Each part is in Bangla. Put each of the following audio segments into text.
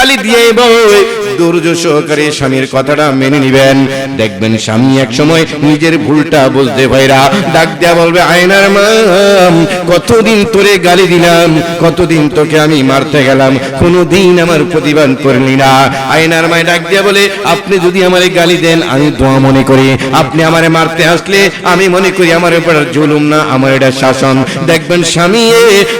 গালি দিয়ে ধৈর্য সহকারে স্বামীর কথাটা মেনে নিবেন। দেখবেন স্বামী এক সময় নিজের ভুলটা বুঝতে পাইরা ডাক দেয়া বলবে, আয়নার মা কতদিন তোরে গালি দিলাম, কতদিন তোকে আমি মারতে গেলাম, কোনদিন আমার প্রতিবাদ করলি না। আয়নার মা ডাক দেয়া বলে, আপনি যদি আমারে গালি দেন আমি দোয়া মনে করি, আপনি আমারে মারতে আসলে আমি মনে করি আমার উপর জুলুম না, আমার এটা শাসন। দেখবেন স্বামী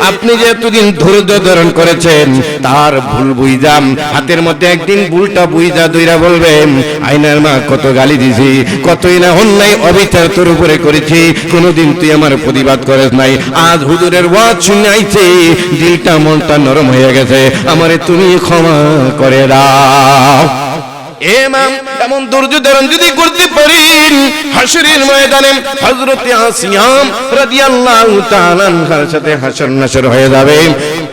আপনি যে এতদিন ধৈর্য ধারণ করেছেন তার ভুল বুঝাম, হাতের মধ্যে একদিন ভুলটা বুঝা দইরা বলবেন, আয়নার মা কত গালি দিছি, কতই না অন্যায় অবিচার তোর উপরে করেছি, কোনদিন তুই আমার প্রতিবাদ করিস নাই, আজ হুজুরের ওয়াজ শুনে আইছে দিলটা মনটা নরম হয়ে গেছে, আমারে তুমি ক্ষমা করে দাও। এমন ধৈর্য ধারণ যদি করতে পারেন, হাশরের ময়দানে হযরত আসিয়া রাদিয়াল্লাহু তাআলা আনহার সাথে হাশর নাশর হয়ে যাবে।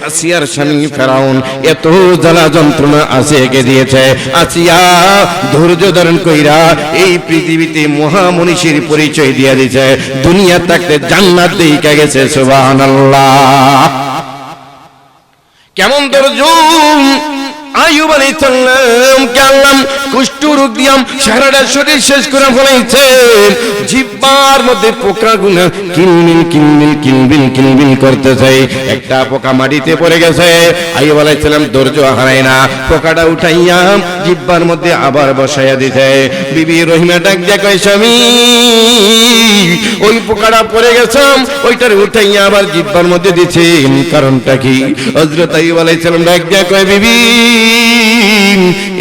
আসিয়ার স্বামী ফেরাউন এত জ্বালা যন্ত্রণা আসিয়াকে দিয়েছে, আসিয়া ধৈর্য ধারণ কইরা এই পৃথিবীতে মহামনীষীর পরিচয় দিয়ে দিয়েছে, দুনিয়া থাকতে জান্নাত দেইখা গেছে। সুবহানাল্লাহ। কেমন ধৈর্য! আইয়ুব আলাইহিস সালাম কে আল্লাহ কুষ্ঠ রোগ দিয়াম সারাটা শরীর শেষ করে ফেলাইছে, জিহ্বার মধ্যে পোকাগুলো কিলবিল কিলবিল কিলবিল কিলবিল করতেছে, একটা পোকা মাটিতে পড়ে গেছে। আইয়ুব আলাইহিস সালাম ধৈর্য হারায় না, পোকাটা উঠাইয়া জিহ্বার মধ্যে আবার বসাইয়া দিতে। বিবি রহিমা ডাক দিয়া কয়, স্বামী ওই পোকাটা পড়ে গেছে, ওইটার উঠাইয়া আবার জিহ্বার মধ্যে দিছে, কারণটা কি? হযরত আইয়ুব আলাইহিস সালাম ডাক দিয়া কয়, বিবি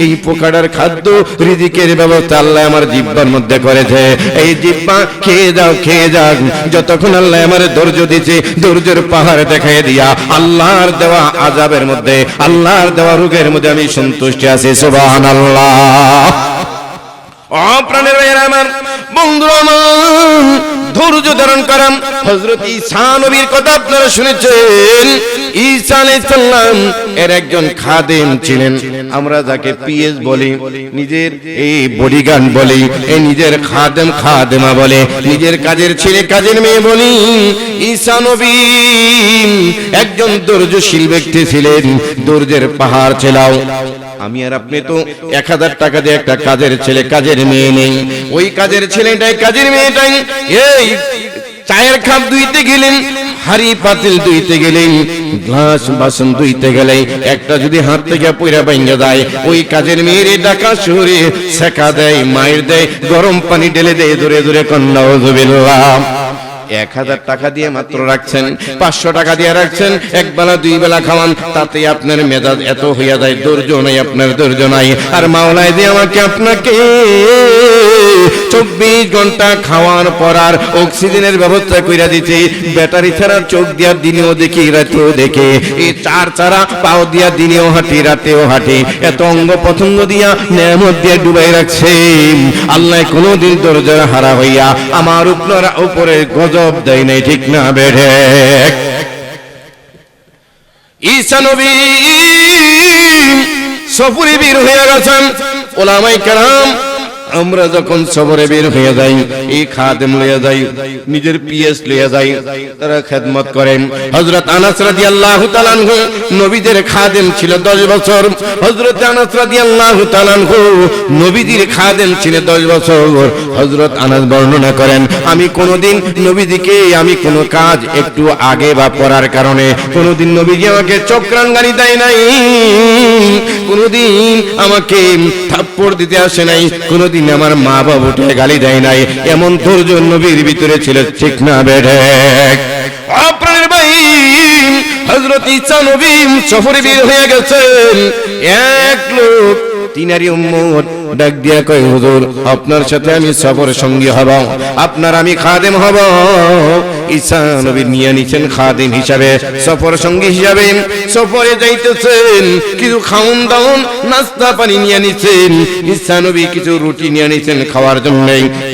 এই পোকাটার খাদ্য রিজিকের ব্যবস্থা আল্লাহ আমার জিহ্বার মধ্যে করেছে, এই জিহ্বা খেয়ে যাও খেয়ে যাও, যতক্ষণ আল্লাহ আমার ধৈর্য দিয়েছে ধৈর্যের পাহাড় দেখাই দিয়া আল্লাহর দেওয়া আযাবের মধ্যে, আল্লাহর দেওয়া রোগের মধ্যে আমি সন্তুষ্ট আছি। সুবহানাল্লাহ। ও প্রাণের ভাইয়েরা আমার, বন্ধুরা আমার, ধৈর্য ধারণ করাম। হযরত ঈসা নবীর কথা আপনারা শুনেছেন। ঈসা আলাইহিস সালাম এর একজন খাদেম ছিলেন, আমরা যাকে পিএস বলি, নিজের এই বডিগার্ড বলি, এই নিজের খাদেম খাদেমা বলে, নিজের কাজের ছেলে কাজের মেয়ে বলি। ঈসা নবী একজন ধৈর্যশীল ব্যক্তি ছিলেন, ধৈর্যের পাহাড় ছিলাও। আমি আর আপনি তো 1000 টাকা দিয়ে একটা কাজের ছেলে কাজের মেয়ে নেই, ওই কাজের ছেলেটাই কাজের মেয়েটাই এই চায়ের কাপ ধুইতে গেলেন, হাড়ি পাতিল ধুইতে গেলেন, গ্লাস বাসন ধুইতে গেলেন, একটা যদি হাত থেকে পয়রা ভাঙা যায়, ওই কাজের মেয়ের ডাকা শহরে সেকা দেয়, মায়ের দেয়, গরম পানি ঢেলে দেয়, দূরে দূরে কন্যা নাউযুবিল্লাহ। 1000 টাকা দিয়ে মাত্র রাখছেন, 500 টাকা দিয়ে রাখছেন, এক বেলা দুই বেলা খাওয়ান, তাতে আপনার মেজাজ এত হইয়া যায়, ধৈর্য নাই, আপনার ধৈর্য নাই। আর মাওলাই দিয়ে আমাকে আপনাকে 24 ঘন্টা খাওয়ার পর আর অক্সিজেনের ব্যবস্থা কইরা দিতে, ব্যাটারি ছাড়া চোখ দিয়া দিনেও দেখি রাতেও দেখে, এই চার চারা পাও দিয়া দিনেও হাঁটি রাতেও হাঁটি, এত অঙ্গ পতঙ্গ দিয়া নেয়ামত দিয়ে ডুবাই রাখছে। আল্লাহ কোনদিন ধৈর্য হারা হইয়া আমার উপরে গজব দেয় নাই, ঠিক না বেড়ে? ঈসা নবী সফরে বের হয়ে গেছেন। ওলামায়ে কেরাম আমরা যখন সফরে বের হয়ে যাই, এই খাদেম লইয়া যাই, নিজের পিএস লইয়া যাই, তারা খেদমত করেন। হযরত আনাস রাদিয়াল্লাহু তাআলা আনহু নবীদের খাদেম ছিল 10 বছর। হযরত আনাস রাদিয়াল্লাহু তাআলা আনহু নবীদের খাদেম ছিল 10 বছর। হযরত আনাস বর্ণনা করেন, আমি কোনদিন নবীজিকে আমি কোন কাজ একটু আগে বা পড়ার কারণে কোনদিন নবীজি আমাকে চক্রাঙ্গানি দেয় নাই, কোনদিন আমাকে থাপ্পড় দিতে আসে নাই, কোনদিন আমার মা বাবা উঠে গালি দেয় নাই। এমন ধৈর্য নবীর ভিতরে ছিল, ঠিক না বেড়ে? আপনার ভাই হযরত ঈসা নবী সফরে বের হয়ে গেছেন। এক লোক তিনারি উম্মত ডাক দিয়া কয়, হুজুর আপনার সাথে আমি সফর সঙ্গী হব, আপনার আমি খাদেম হব। ঈসা নবী নিয়ে নিছেন খাদেম হিসাবে, সফর সঙ্গী হিসাবে সফরে যাইতেছেন। কিছু খাওন দাওন নাস্তা পানি নিয়ে নিছেন। ঈসা নবী কিছু রুটি নিয়ে নিছেন খাওয়ার জন্য।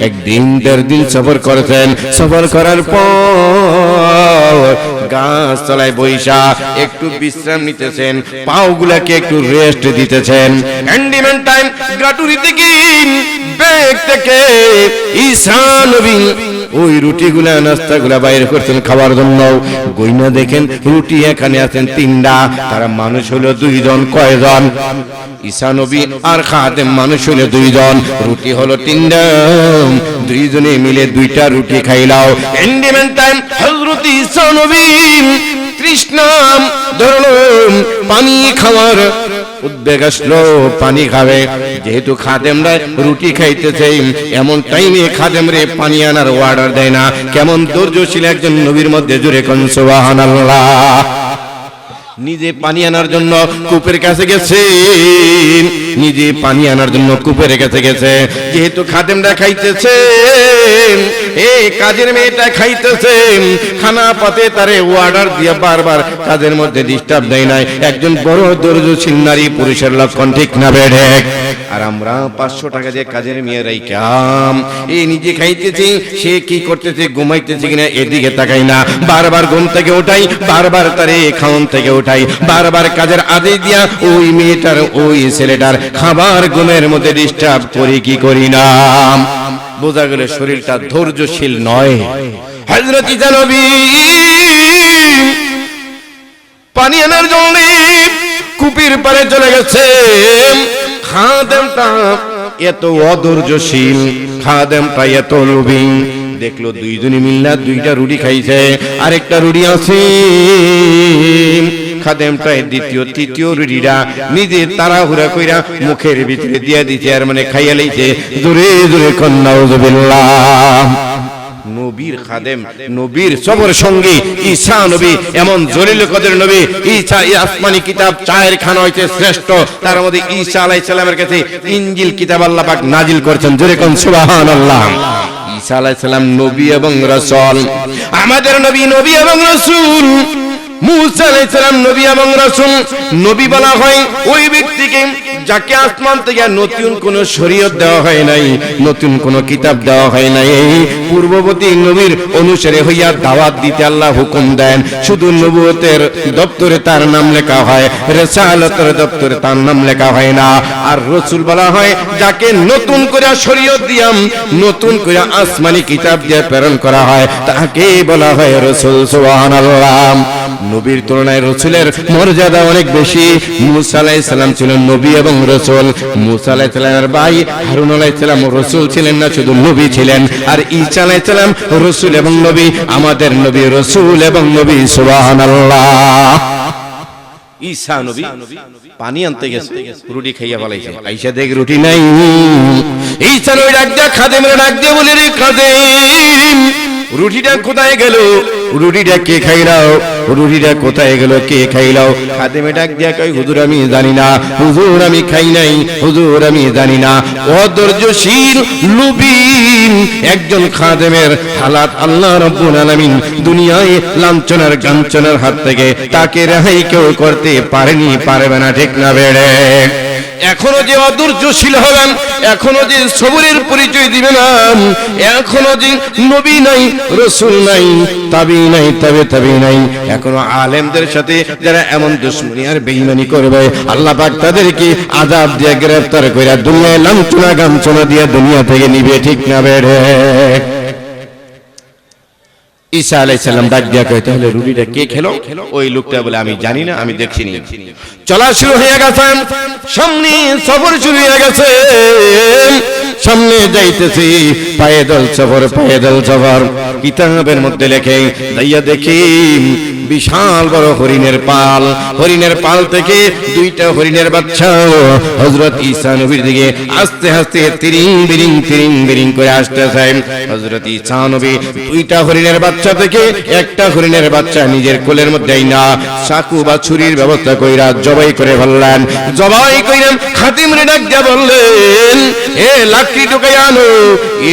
একদিন 1.5 দিন সফর করেছেন। সফর করার পর গাছ তলায় বৈশা একটু বিশ্রাম নিতেছেন, পাও গুলাকে একটু রেস্ট দিতেছেন। হ্যান্ডিম্যান টাইম গাটুরি থেকে ব্যাগ থেকে ঈসা নবী ওই রুটিগুলা নাস্তাগুলা বাইরে করছেন খাবার জন্য। গইনা দেখেন রুটি এখানে আছেন 3টা, তারা মানুষ হলো 2 জন। কয়জন? ঈসা নবী আর খাদেম মানুষ হলো 2 জন, রুটি হলো 3টা। 2 জনে মিলে 2টা রুটি খাইলাও। ইন্ডিমেন্ট টাইম হযরত ঈসা নবী তৃষ্ণা ধরলো, পানি খাওয়ার উদ্বেগ আসলো, পানি খাবে। যেহেতু খাদেমরা রুটি খাইতেছে, এমন টাইমে খাদেমরে পানি আনার অর্ডার দেয় না। কেমন ধৈর্যশীল একজন নবীর মধ্যে, জোরে কোন সুবহানাল্লাহ। নিজে পানি আনার জন্য কূপের কাছে গেছে, নিজে পানি আনার জন্য কূপের কাছে গেছে। যেহেতু খাদেমরা খাইতেছে, এই কাজের মেয়েটা খাইতেছে, খানা পাতে তারে অর্ডার দিয়ে বারবার কাজের মধ্যে ডিস্টার্ব দেয় নাই। একজন বড় ধৈর্যশীল নারী পুরুষের লক্ষণ, ঠিক না বেড়ে? আর আমরা 500 টাকা দিয়ে কাজের মেয়েরাই কাম, এই নিজে খাইতেছি, সে কি করতেছে, ঘুমাইতেছে কিনা এদিকে তাকাই না। বারবার ঘুম থেকে ওঠাই, বারবার তারে খাওন থেকে ওঠাই, বারবার কাজের আদেশ দিয়া ওই মেয়েটার ওই ছেলেটার খাবার ঘুমের মধ্যে ডিস্টার্ব করি কি করি না। বোঝা গেল শরীরটা ধৈর্যশীল নয়। হযরত ঈসা নবী পানি আনার জন্য কূপের পারে চলে গেছে। খাদেমটা এত অধৈর্যশীল, খাদেমটা এত লোভী, দেখলো 2 জনে মিল্লা 2টা রুটি খাইছে, আরেকটা রুটি আছে। খাদেমটা দ্বিতীয় তৃতীয় রুটিটা নিজে তাড়াহুড়া কইরা মুখের ভিতরে দিয়া দিছে, আর মানে খাইয়া লইছে। জোরে জোরে কন্যা নাউযুবিল্লাহ। নবীর খাদেম, নবীর সবর সঙ্গী ঈসা নবী, এমন জলিল কদরের নবী। ঈসা আসমানি কিতাব 4 খানা হইতে শ্রেষ্ঠ, তার মধ্যে ঈসা আলাইহিস সালামের কাছে ইনজিল কিতাব আল্লাহ পাক নাজিল করেছেন। জোরে কোন সুবহানাল্লাহ। ঈসা আলাইহিস সালাম নবী এবং রাসূল, আমাদের নবী, নবী এবং রাসূল। মুসা আলাইহিস সালাম নবী এবং রাসূল। নবী বলা হয় ওই ব্যক্তিকে যাকে আসমান থেকে নতুন কোন শরীয়ত দেওয়া হয় নাই, নতুন কোন কিতাব দেওয়া হয় নাই, পূর্ববর্তী নবীর অনুসারে হইয়া দাওয়াত দিতে আল্লাহ হুকুম দেন। শুধু নবুয়তের দপ্তরে তার নাম লেখা হয়, রিসালাতের দপ্তরে তার নাম লেখা হয় না। আর রাসূল বলা হয় যাকে নতুন করে শরীয়ত দিয়াম, নতুন করে আসমানি কিতাব দিয়ে প্রেরণ করা হয়, তাকে বলা হয় রাসূল। সুবহানাল্লাহ। নবীর তুলনায় রাসূলের মর্যাদা অনেক বেশি। মুসা আলাইহিস সালাম ছিলেন নবী এবং রাসূল। মুসা আলাইহিস সালামের ভাই হারুন আলাইহিস সালাম রাসূল ছিলেন না, শুধু নবী ছিলেন। আর ঈসা আলাইহিস সালাম রাসূল এবং নবী, আমাদের নবী রাসূল এবং নবী। সুবহানাল্লাহ। ঈসা নবী পানি আনতে গেছে, রুটি খাইয়া বলাইছে, আইসা দেখ রুটি নাই। ঈসা নবী ডাক দিয়া খাদেমরা ডাক দিয়ে বলে, রে খাদেম, রুটিটা কোথায় গেল? রুটিটা কে খাইলাও? রুটিটা কোথায় গেল? কে খাইলাও? খাদেমে ডাক দিয়া কই, হুজুর আমি জানি না, হুজুর আমি খাই নাই, হুজুর আমি জানি না। অধৈর্যশীল লোভী একজন খাদেমের হালাত আল্লাহ রাব্বুল আলামিন দুনিয়ায় লাঞ্ছনার গাঞ্ছনার হাত থেকে তাকে রেহাই কেউ করতে পারেনি, পারবে না, ঠিক না বেড়ে? এখনো যে অধৈর্যশীল হবেন, এখনো যে সবরের পরিচয় দিবে না, এখনো যে নবী নাই, রাসূল নাই, তাবি নাই, তাবি নাই, এখনো আলেমদের সাথে যারা এমন দুশমনি আর বেঈমানি করবে, আল্লাহ পাক তাদেরকে আযাব দিয়ে গ্রেফতার কইরা দুনিয়ায় লাঞ্ছনা গাঞ্ছনা দিয়ে দুনিয়া থেকে নিবে, ঠিক না বেড়ে? ঈসা আলাইহিস সালাম ডাক দিয়া কয়, তাহলে রুটিটা কে খেলো? ওই লোকটা বলে, আমি জানি না, আমি দেখিনি। চলা শুরু হয়ে গেছে, সামনে সফর শুরু হয়ে গেছে, সামনে যাইতেছি, পায়দল সফর, পায়দল সফর। কিতাবের মধ্যে লেখে যাইয়া দেখি বিশাল বড় হরিণের পাল, হরিণের পাল থেকে 2টা হরিণের বাচ্চা হযরত ঈসা নবীর দিকে আস্তে আস্তে তিরিং বিরিং করে আসতেছে। হযরত ঈসা নবী 2টা হরিণের বাচ্চা থেকে একটা হরিণের বাচ্চা নিজের কোলের মধ্যে না চাকু বা ছুরির ব্যবস্থা কইরা জবাই করে ফেললেন। জবাই কইরা খাদিমরে ডাক দিয়া বললেন, এ লাকড়ি ঢুকাই আনো,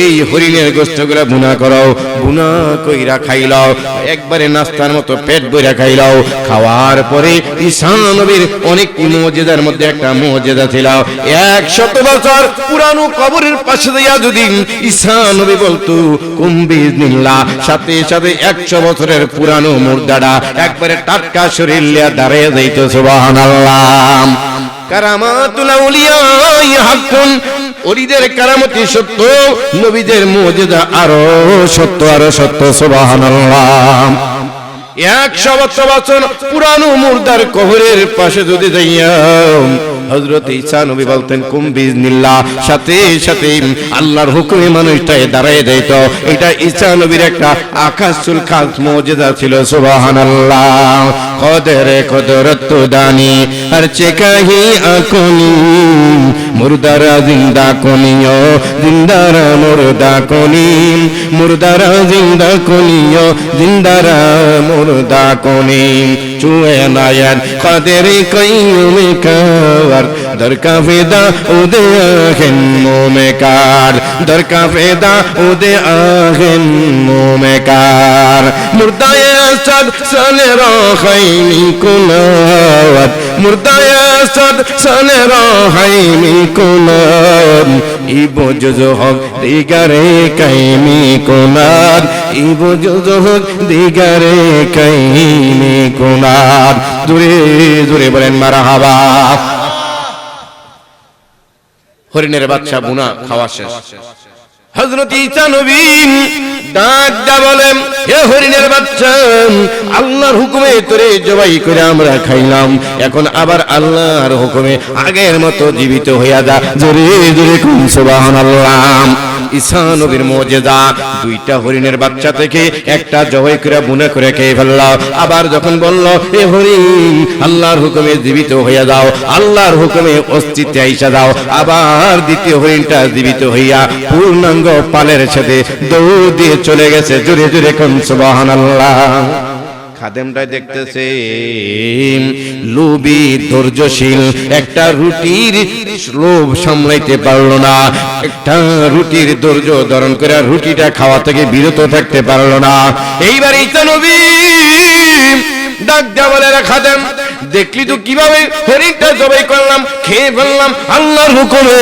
এই হরিণের গোশতগুলো ভুনা করো। ভুনা কইরা খাইলাও, একবারে নাস্তার মতো পেট ভরে খাইলাও। খাওয়ার পরে ঈসা নবীর অনেক মুজিজার মধ্যে একটা মুজিজা ছিল, 100 বছর পুরানো কবরের পাশে দিয়া যদি ঈসা নবী বলতো কুম বিইজনিল্লাহ, সাথে সাথে 100 বছরের পুরানো মুর্দাটা একবারে টাটকা শরীর লিয়া দাঁড়িয়ে যাইতো। সুবহানাল্লাহ। কারামাতুল আউলিয়াই হাক্কুন, ওলিদের কারামতি সত্য, নবীদের মুজিজা আরো সত্য, আরো সত্য। সুবহানাল্লাহ। 100 বছর পুরানো মুর্দার কবরের পাশে যদি যাইয়া হযরত ঈসা নবী বলতেন কুম বিজনিল্লাহ, সাথে সাথে আল্লাহর হুকুমে মানুষটা দাঁড়ায় যাইত। এটা ঈসা নবীর একটা আকাশুল খাস মুজিজা ছিল। সুবহানাল্লাহ। কদরে কদরত দানি হর চেকাহি আকুনি, মুর্দারা জিন্দা কোনিও, জিন্দারা মুর্দা কোনি, মুর্দারা জিন্দা কোনিও, জিন্দারা মুর্দা কোনি। চুয়ে নায়ান কদরে কাইয়ুমে কার, দরকা ফেদা উদে আহেন মোমেকার, দরকা ফেদা উদে আহেন মোমেকার। মুর্দায়ে আসাদ সালে রাখাইনি কুনাত, মুর্দায়ে আসাদ সালে রাখাইনি কুনাত। ইবো জুজু হক দিগারে কাইমি কুনাত, ইবো জুজু হক দিগারে কাইমি কুনাত। জোরে জোরে বলেন মারহাবা। হরিণের বাচ্চা বুনা খাওয়া শেষ, হযরত ঈসা নবী ডাক দা বলেন, হে হরিণের বাচ্চা, আল্লাহর হুকুমে তোরে জবাই করে আমরা খাইলাম, এখন আবার আল্লাহর হুকুমে আগের মতো জীবিত হইয়া যা। জোরে জোরে কোন সুবহানাল্লাহ। ঈসা নবীর মুজিজা, দুইটা হরিণের বাচ্চা থেকে একটা জবাই করে বুনা করে খেয়ে ফেলল। আবার যখন বলল, হে হরিণ, আল্লাহর হুকুমে জীবিত হইয়া যাও, আল্লাহর হুকুমে অস্তিত্বে আইসা যাও, আবার দ্বিতীয় হরিণটা জীবিত হইয়া পূর্ণাঙ্গ পালের সাথে দৌড় দিয়ে চলে গেছে। জোরে জোরে কোন সুবহানাল্লাহ। খাদেমটাই দেখতেছে লোভী ধৈর্যশীল, একটা রুটির লোভ সামলাইতে পারলো না, একটা রুটির ধৈর্য ধারণ করে রুটিটা খাওয়া থেকে বিরত থাকতে পারলো না। এইবার ঈসা নবী ডাক দেয়া বলে, খাদেম দেখলি তো কিভাবে হরিণটা জবাই করলাম, খেয়ে ফেললাম, আল্লাহর হুকুমে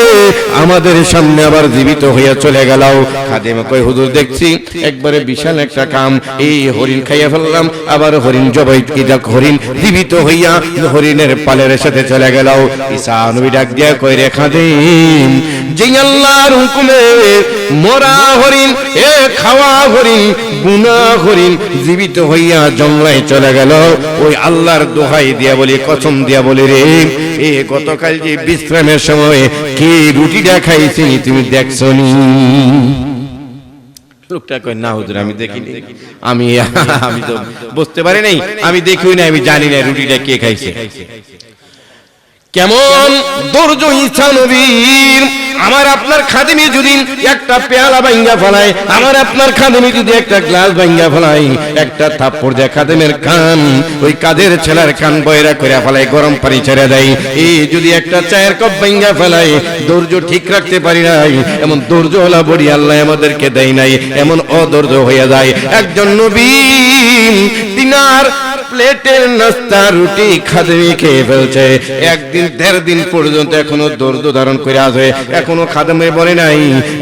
আমাদের সামনে আবার জীবিত হইয়া চলে গেল। খাদেম কই, হুজুর দেখছি একবারে বিশাল একটা কাম, এই হরিণ খাইয়া ফেললাম, আবার হরিণ জবাই হরিণ জীবিত হইয়া হরিণের পালের সাথে চলে গেল। ঈসা নবী ডাক দিয়া কই, রে খাদেম, যে আল্লাহর হুকুমে মরা হরিণ, এ খাওয়া হরিণ, বুনা হরিণ জীবিত হইয়া জঙ্গলায় চলে গেল, ওই আল্লাহর দোহাই দিয়া বলি, কসম দিয়া বলি রে, এ গতকাল যে বিশ্রামের সময় কি রুটিটা খাইছি তুমি দেখছো নি? লোকটা কই, না হুজুর আমি দেখিনি, আমি তো বুঝতে পারি নাই, আমি দেখিও না, আমি জানি না রুটিটা কে খাইছে। কেমন ধৈর্য ঈসা নবীর! আমার আপনার খাদেমি যদি একটা পেয়ালা ভাঙ্গা ফেলায়, আমার আপনার খাদেমি যদি একটা গ্লাস ভাঙ্গা ফেলায়, একটা থাপ্পড় দেয় খাদেমের কান, ওই কাদের ছেলের কান বয়রা করে ফেলায়, গরম পানি ছেড়ে দেয়। এই যদি একটা চায়ের কাপ ভাঙ্গা ফেলায়, ধৈর্য ঠিক রাখতে পারি নাই, এমন ধৈর্যওয়ালা বড়ি আল্লাহ আমাদেরকে দেয় নাই, এমন অধৈর্য হয়ে যায়। একজন নবী দিনার প্লেটের নাস্তা রুটি খাদেমি খেয়ে ফেলছে, একদিন 1.5 দিন পর্যন্ত এখনো ধৈর্য ধারণ করে আছে, এখনো খাদেমে বলে নাই,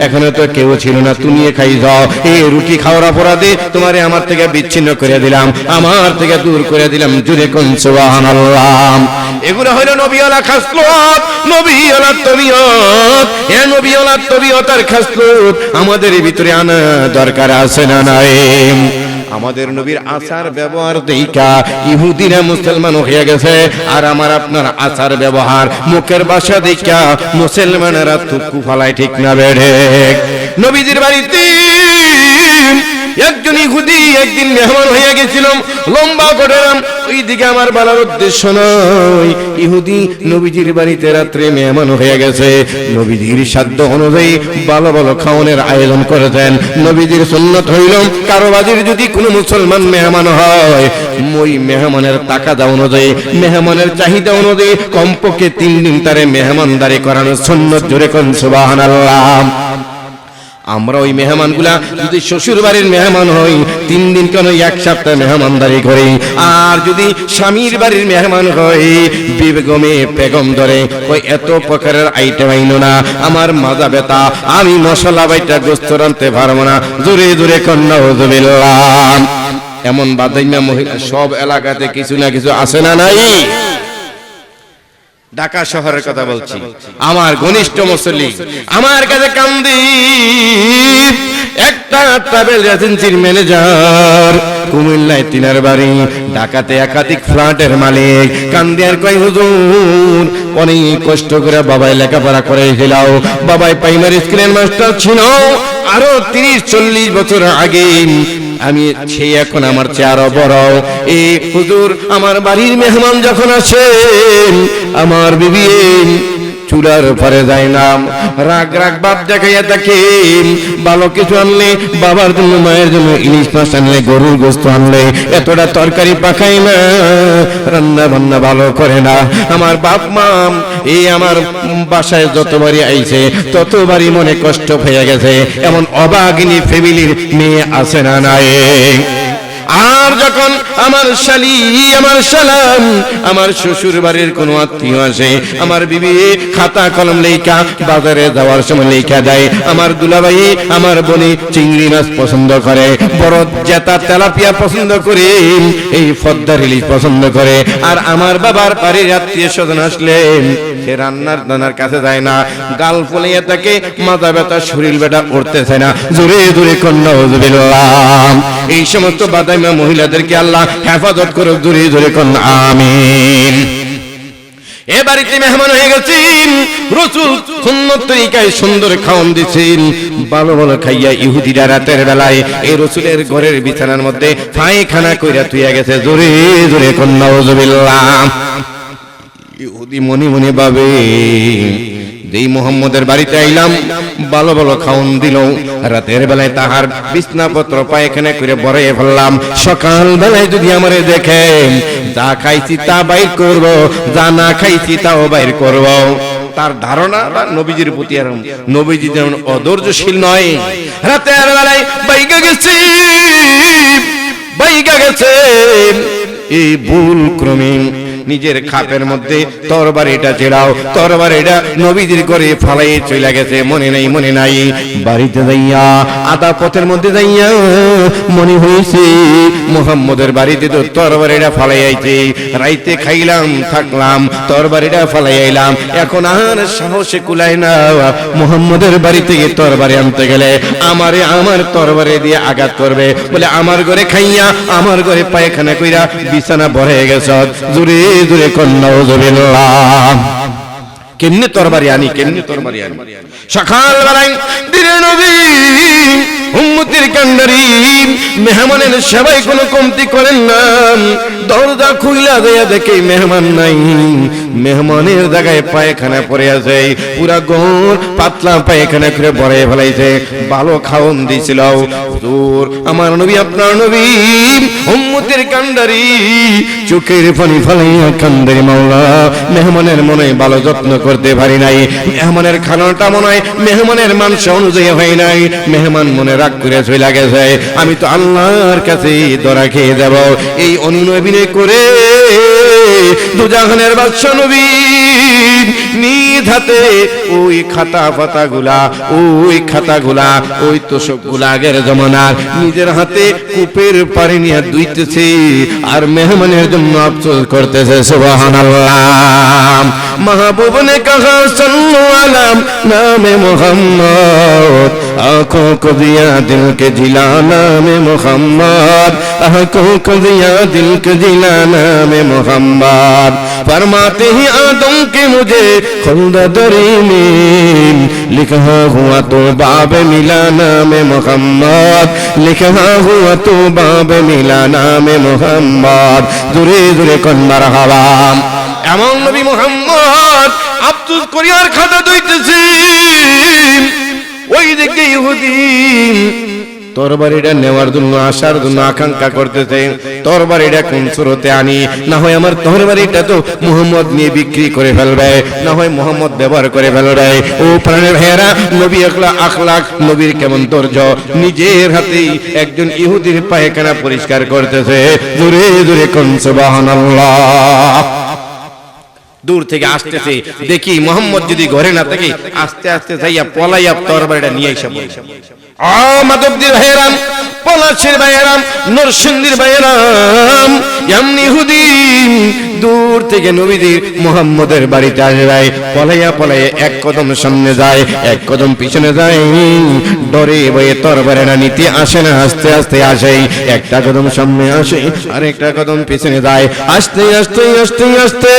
এখনো তো কেউ ছিল না, তুমি খাই যাও, এই রুটি খাওয়ার অপরাধে তোমারে আমার থেকে বিচ্ছিন্ন করে দিলাম, আমার থেকে দূর করে দিলাম। জোরে কোন সুবহানাল্লাহ। এগুলো হলো নবীওয়ালা খাসলত, নবীওয়ালা তবিয়ত। এ নবীওয়ালা তবিয়ত আর খাসলত আমাদের ভিতরে আনা দরকার আছে না নাই? আমাদের নবীর আচার ব্যবহার দেখা ইহুদিরা মুসলমান হয়ে গেছে, আর আমার আপনার আচার ব্যবহার মুখের ভাষা দেখা মুসলমানেরা থুকু ফালায়, ঠিক না বেড়ে? নবীজির বাড়িতে একজন ইহুদি একদিন মেহমান হয়ে গেছিলাম, লম্বা করলাম, ওই দিকে আমার বলার উদ্দেশ্য নয়। ইহুদি নবীজির বাড়িতে রাত্রে মেহমান হয়ে গেছে, নবীজির সাধ্য অনুযায়ী ভালো ভালো খাওয়ানোর আয়োজন করেছেন। নবীজির সুন্নত হইল, কারো বাড়ির যদি কোনো মুসলমান মেহমান হয়, ওই মেহমানের তাকাদা অনুযায়ী, মেহমানের চাহিদা অনুযায়ী কমপক্ষে 3 দিন তারে মেহমানদারি করানোর সুন্নত। জোরে কোন সুবহানাল্লাহ। আমরা ওই মেহমানগুলা যদি শ্বশুর বাড়ির মেহমান হই, 3 দিন কেন 1 সপ্তাহ মেহমানদারি করি। আর যদি স্বামীর বাড়ির মেহমান হই, বেগমে বেগম ধরে ওই এত প্রকারের আইটেম আইনো না, আমার মাজা ব্যথা, আমি মশলা বাইটা গোস্ত রানতে পারবো না। জোরে জোরে কন্যা হুজুবিল্লাহ। এমন বাদাইমা মহিলা সব এলাকাতে কিছু না কিছু আছে না নাই? ঢাকা শহরের কথা বলছি, আমার ঘনিষ্ঠ মুসল্লি আমার কাছে কান্দি, একটা ট্রাভেল এজেন্সির ম্যানেজার, কুমিল্লায় তিনার বাড়ি, ঢাকাতে একাধিক ফ্ল্যাটের মালিক, কান্দি আর কই হুজুর অনেক কষ্ট করে বাবাই লেখাপড়া করে গেলাও, বাবাই প্রাইমারি স্কুলের মাস্টার ছিল, আরো 30-40 বছর আগে আমি সেই এখন আমার চেয়ে আরো বড়। এই হুজুর আমার বাড়ির মেহমান যখন আসে আমার বিবি চুলার পরে যায় না, রাগ রাগ বাপ দেখাইয়া থাকে, ভালো কিছু আনলে বাবার জন্য মায়ের জন্য ইলিশ মাছ আনলে গরুর গোস্ত আনলে এতটা তরকারি পাকাই না, রান্না বান্না ভালো করে না। আমার বাপ মা এই আমার বাসায় যতবারই আইছে ততবারই মনে কষ্ট হয়ে গেছে, এমন অভাগিনী ফ্যামিলির মেয়ে আছে না নাই? আর যখন আমার শালি আমার শালাম আমার শ্বশুর বাড়ির কোনো আত্মীয় আসে, আমার বিবি খাতা কলম লেখা বাজারে যাওয়ার সময় লেখা দেয়, আমার দুলাভাই আমার বোনে চিংড়ি মাছ পছন্দ করে, বড় জেতা তেলাপিয়া পছন্দ করে, এই পদ্মার ইলিশ পছন্দ করে। আর আমার বাবার বাড়ির আত্মীয় স্বজন আসলে সে রান্নার দানার কাছে যায় না, গাল ফুলিয়ে থাকে, মাথা ব্যথা শরীর ব্যথা উঠতেছে না, জোরে জোরে কন্যা হুজুবিল্লাহ। এই সমস্ত বাদাইমা মহিলাদেরকে আল্লাহ হেফাজত করুক, জোরে জোরে কন্যা আমিন। এ বাড়িতে মেহমান হয়ে গেছেন, রাসূল সুন্নত তরিকায় সুন্দর খাওয়ান দিছেন, ভালো ভালো খাইয়া ইহুদিরা রাতের বেলায় এই রাসূলের ঘরের বিছানার মধ্যে পায়খানা কইরা তুইয়া গেছে, জোরে জোরে কন্যা হুজুবিল্লাহ। ইহুদি মনে মনে ভাবে যেই মুহাম্মদের বাড়িতে আইলাম ভালো ভালো খাওন দিল, রাতের বেলায় তাহার বিছনাপত্র পায়খানা করে বড়াইয়ে ফেললাম, সকাল বেলায় যদি আমারে দেখে যা খাইছি তা বাইর করব, যা না খাইছি তাও বাইর করব। তার ধারণা নবীজির প্রতি আর নবীজি যেমন অধৈর্যশীল নয়, রাতের বেলায় বাইগা গেছে এই ভুল ক্রমে নিজের খাপের মধ্যে তরবারিটা ছেড়াও, তরবারিটা নবীজির ঘরে ফালাই চলে গেছে, মনে নাই বাড়িতে যাইয়া আধা পথের মধ্যে যাইয়া মনে হয়েছে মুহাম্মদের বাড়িতে তো তরবারিটা ফালাই আইছে, রাইতে খাইলাম থাকলাম তরবারিটা ফালাই আইলাম, এখন আর সাহসে কুলায় না মুহাম্মদের বাড়ি থেকে তরবারি আনতে গেলে আমারে আমার তরবারি দিয়ে আঘাত করবে বলে আমার ঘরে খাইয়া আমার ঘরে পায়খানা কইরা বিছানা ভরে গেছ, জোরে জোরে কন্যা হুজুবিল্লাহ। কেমনে তরবারি আনি, কেমনে তরবারি আনি? সকাল বেলায় দিনে নবী উম্মতের কান্ডারি মেহমানের সেবায় কোনো কমতি করেন না, দরজা খুইলা দেয়া দেখে মেহমান নাই, মেহমানের জায়গায় পায়খানা পড়ে আছে, পুরা গোর পাতলা পায়খানা করে ভরে ফেলাইছে, ভালো খাওন দিছিল হুজুর আমার নবী আপনার নবী উম্মতের কান্ডারি চোখের পানি ফেলাইয়া কান্দারি, মাওলা মেহমানের মনে ভালো যত্ন করতে পারি নাই, মেহমানের খানাটা মনে হয় মেহমানের মাংস অনুযায়ী হয় নাই, মেহমান মনে রাগ করে চলে গেছে, আমি তো আল্লাহর কাছে ধরা খেয়ে যাব। এই অনুনয় করে দুজাহানের বাদশা নবী নিজ হাতে ওই খাতাগুলা ওই তোষকগুলা আগের জমানার নিজের হাতে কূপের পানি নিয়ে ধুইতেছে আর মেহমানের জন্য আফসোস করতেছে। সুবহানাল্লাহ। महबूब ने कहा सल्लु अला नामे मोहम्मद, आंखों को दिया दिल के जिलाना में मोहम्मद, आंखों को दिया दिल के जिलाना में मोहम्मद। फरमाते ही आदम के मुझे खुल्द दरी में लिखा हुआ तो बाब मिलाना में मोहम्मद, लिखा हुआ तो बाब मिलाना में मोहम्मद। दुरे दुरे कन मरहबा। এমন নবী মুহাম্মদ আফসোস করিয়ার খাতা ধুইতেছি, ওই দিকে ইহুদি তরবারিটা নেওয়ার জন্য আসার জন্য আকাঙ্ক্ষা করতেছে, তরবারিটা কোন সুরতে আনি, না হয় আমার তরবারিটা তো মুহাম্মদ নিয়ে বিক্রি করে ফেলবে, না হয় মুহাম্মদ ব্যবহার করে ফেলবে। ও প্রাণের ভাইয়েরা, নবী আখলাক, নবীর কেমন ধৈর্য, নিজের হাতেই একজন ইহুদির পায়খানা পরিষ্কার করতেছে। জোরে জোরে কোন সুবহানাল্লাহ। দূর থেকে আসতেছে, দেখি মোহাম্মদ যদি ঘরে না থাকে আস্তে আস্তে যাইয়া পলাইয়া তরবারিটা নিয়ে এসে বলে, মাধবদীর ভাইয়েরা পলাশের ভাইয়েরাম, নরসিংদীর ভাইয়েরাম, এমনি ইহুদি দূর থেকে নবীদের মুহাম্মদের বাড়িতে আসবে, পলাইয়া পলাইয়া এক কদম সামনে যায়, এক কদম পিছনে যায়, ডরে বয়ে তরবারেরা নিতে আসে না, আস্তে আস্তে আসে, একটা কদম সামনে আসে আর একটা কদম পিছনে যায়, আস্তে আস্তে আস্তে আস্তে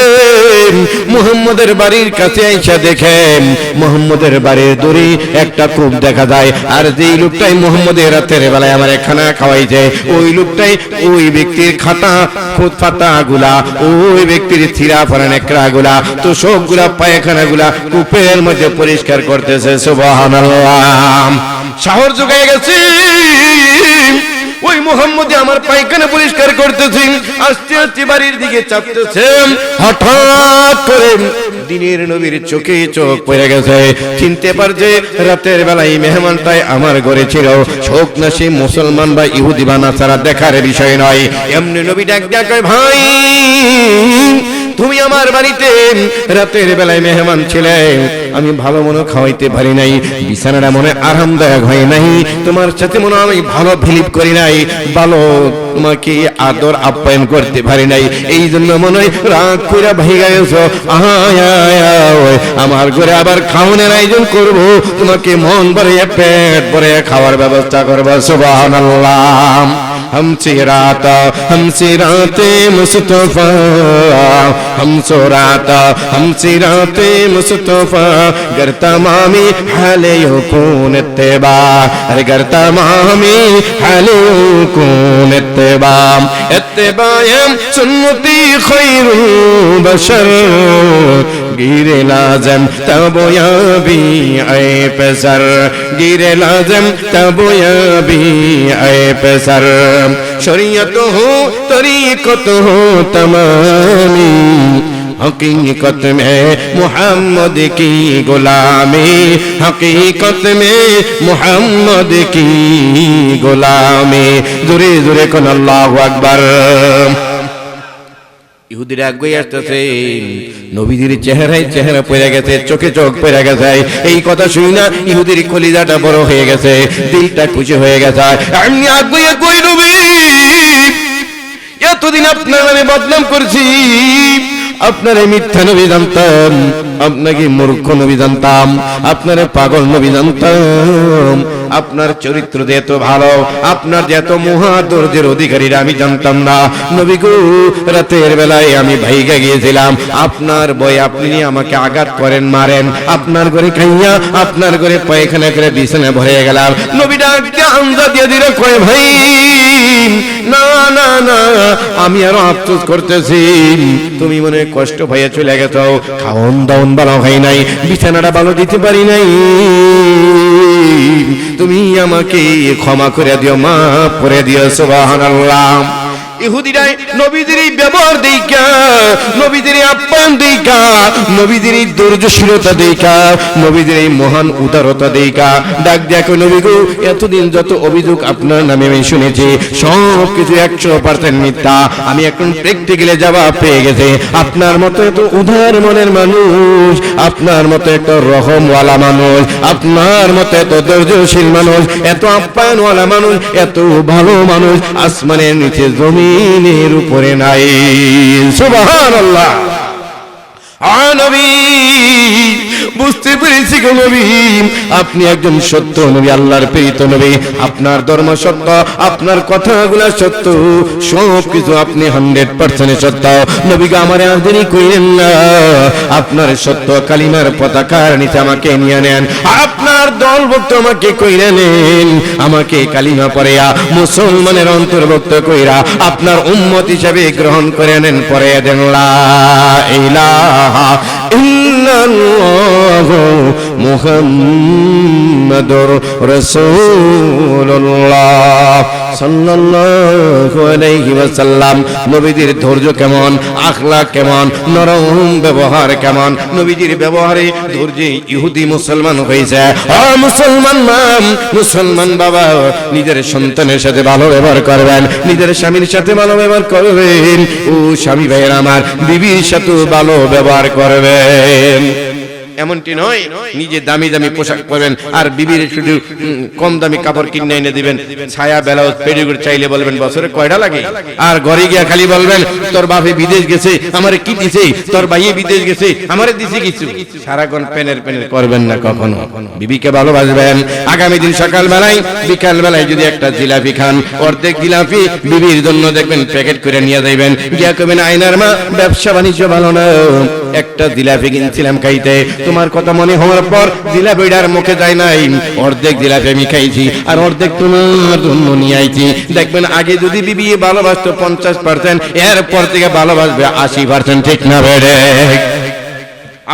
মুহাম্মদের বাড়ির কাছে আইসা দেখেন মুহাম্মদের বাড়ির দূরে একটা কূপ দেখা যায়, আর যেই লোকটাই মুহাম্মদের রাতের বেলায় আমার খানা খাওয়াইছে, ওই লোকটাই ওই ব্যক্তির খাতা খুদ ফাটা গুলা, ওই ব্যক্তির থিরা ফারা নেকড়া গুলা, তো সবগুলা পায়খানা গুলা কূপের মধ্যে পরিষ্কার করতেছে। সুবহানাল্লাহ, শহর জুগায় গেছে, ওই মুহাম্মদ আমার পায়খানা পরিষ্কার করতেছে, আস্তে আস্তে বাড়ির দিকে চাপতেছে, হঠাৎ করে দিনের নবীর চোখে চোখ পড়ে গেছে, চিনতে পারছে রাতের বেলায় মেহমানটাই আমার ঘরে ছিল, শোক না সে মুসলমান বা ইহুদি বা নাসারা দেখার বিষয় নয়। এমনি নবী ডাক ডাক, ভাই তুমি আমার বাড়িতে রাতের বেলায় মেহমান ছিলে, আমি ভালো মনে খাওয়াইতে পারি নাই, বিছানাটা মনে আরামদায়ক হয় নাই, তোমার সাথে মনে আমি ভালো ফিলিপ করি নাই, ভালো তোমাকে আদর আপ্যায়ন করতে পারি নাই, এই জন্য মনে হয় রাগ কইরা ভাইগা গেছো, আমার ঘরে আবার খাওয়ানোর আয়োজন করব, তোমাকে মন ভরে পেট ভরে খাওয়ার ব্যবস্থা করবো। সুবহানাল্লাহ, हमसे राते मुस्तफा, हमसे राते मुस्तफा, गर तमामी हाले कौन इत्तिबा, अरे गर तमामी हाले कौन इत्तिबा, इत्तिबायम सुन्नती खैरुल बशर, गिरे लाजम तब याबी ऐ पेसर, गिरे लाजम तब याबी ऐ पेसर, शरीयत हो तरीकत हो तमामी, हकीकत में मोहम्मद की गुलामी, हकीकत में मोहम्मद की गुलामी। जुरे जुरे कन अल्लाहु अकबर। ইহুদিরা আগে আসতেছে, নবীদের চেহারায় চেহারা পড়ে গেছে, চোখে চোখ পড়ে গেছে, এই কথা শুনি না ইহুদির কলিজাটা বড় হয়ে গেছে, দিলটা খুশি হয়ে গেছে, আমি আগে কই নবী এতদিন আপনার নামে বদনাম করছি, আপনারে মিথ্যা নবী জানতাম, আপনাকে মূর্খ নবী জানতাম, আপনারে পাগল নবী জানতাম, আপনার চরিত্র যে এত ভালো, আপনার যে এত মহাদর্জের অধিকারীরা আমি জানতাম না। নবী গো, রাতের বেলায় আমি ভাইগা গিয়েছিলাম, আপনার ভয়ে আপনি আমাকে আঘাত করেন, মারেন, আপনার ঘরে খাইয়া আপনার ঘরে পায়খানা করে বিছানা ভরে গেলাম। নবী ডাকতে আঞ্জা দিয়ে দিল, কয় ভাই না না না, আমি আরো আফসোস করতেছি, তুমি মনে কষ্ট ভাইয়া চলে গেছো, খাওন দাওন ভালো হয় নাই, বিছানাটা ভালো দিতে পারি নাই, তুমি আমাকে ক্ষমা করে দিও, মাফ করে দিও। সুবহানাল্লাহ। ইহুদিরাই নবীদের ব্যবহার দেখা, নবীদের আপ্যায়ন দেখা, নবীদের ধৈর্যশীলতা দেখা, নবীদের মহান উদারতা দেখা ডাক দেখো, নবী গো এতদিন যত অভিযোগ আপনার নামে আমি শুনেছি সব কিছু 100% মিথ্যা, আমি এখন প্র্যাকটিক্যালি জবাব পেয়ে গেছি, আপনার মতো এত উদার মনের মানুষ, আপনার মতো এত রহমওয়ালা মানুষ, আপনার মতো এত ধৈর্যশীল মানুষ, এত আপ্যায়নওয়ালা মানুষ, এত ভালো মানুষ আসমানের নিচে জমিনের উপরে নাই। সুবহানাল্লাহ। নবী বুঝতে পেরেছি গো নবী, আপনি একজন সত্য নবী, আল্লাহর প্রেরিত নবী, আপনার ধর্ম সত্য, আপনার কথাগুলো সত্য, সব কিছু আপনি 100% সত্য। নবী গো আমারে আর দেরি কইরেন না, আপনার সত্য কালিমার পতাকার নিচে আমাকে নিয়ে নেন, আপনার দলভুক্ত আমাকে কইরা নেন, আমাকে কালিমা পড়িয়া মুসলমানের অন্তর্ভুক্ত কইরা আপনার উম্মত হিসেবে গ্রহণ করে নেন, পরে দেন লা ইলাহা ইল্লাল্লাহ মুহাম্মাদুর রাসূলুল্লাহ সাল্লাল্লাহু আলাইহি ওয়াসাল্লাম। নবীদের ধৈর্য কেমন, আখলাক কেমন, নরম ব্যবহার কেমন, নবীদের ব্যবহারে ধৈর্যে ইহুদি মুসলমান হয়েছে। মুসলমান বাবা নিজের সন্তানের সাথে ভালো ব্যবহার করবেন, নিজের স্বামীর সাথে ভালো ব্যবহার করবেন, ও স্বামী ভাইয়ের আমার বিবির সাথে ভালো ব্যবহার করবেন। এমনটি নয় নিজে দামি দামি পোশাক পরবেন আর বিবির শুধু কম দামি কাপড় কিনে এনে দিবেন, ছায়া ব্লাউজ পেডিকুট চাইলে বলবেন বছরে কয়টা লাগে, আর ঘরে গিয়া খালি বলবেন তোর বাপে বিদেশ গেছে আমারে কি দিছে, তোর ভাইয়ে বিদেশ গেছে আমারে দিছে কিছু। সারাক্ষণ পেনের করবেন না, কখনো বিবিকে ভালোবাসবেন। আগামী দিন সকাল বেলায় বিকাল বেলায় যদি একটা জিলাপি খান, অর্ধেক জিলাপি বিবির জন্য দেখবেন প্যাকেট করে নিয়ে যাইবেন, গিয়া কবেন আয়নার মা ব্যবসা বাণিজ্য ভালো না, একটা জিলাপি কিনছিলাম খাইতে, তোমার কথা মনে হওয়ার পর জিলাপিটার মুখে যায় নাই, অর্ধেক জিলাপি আমি খাইছি আর অর্ধেক তোমার জন্য নিয়ে আইছি। দেখবেন আগে যদি বিবি ভালোবাসতো 50%, এরপর থেকে ভালোবাসবে 80%, ঠিক না বেড়ে?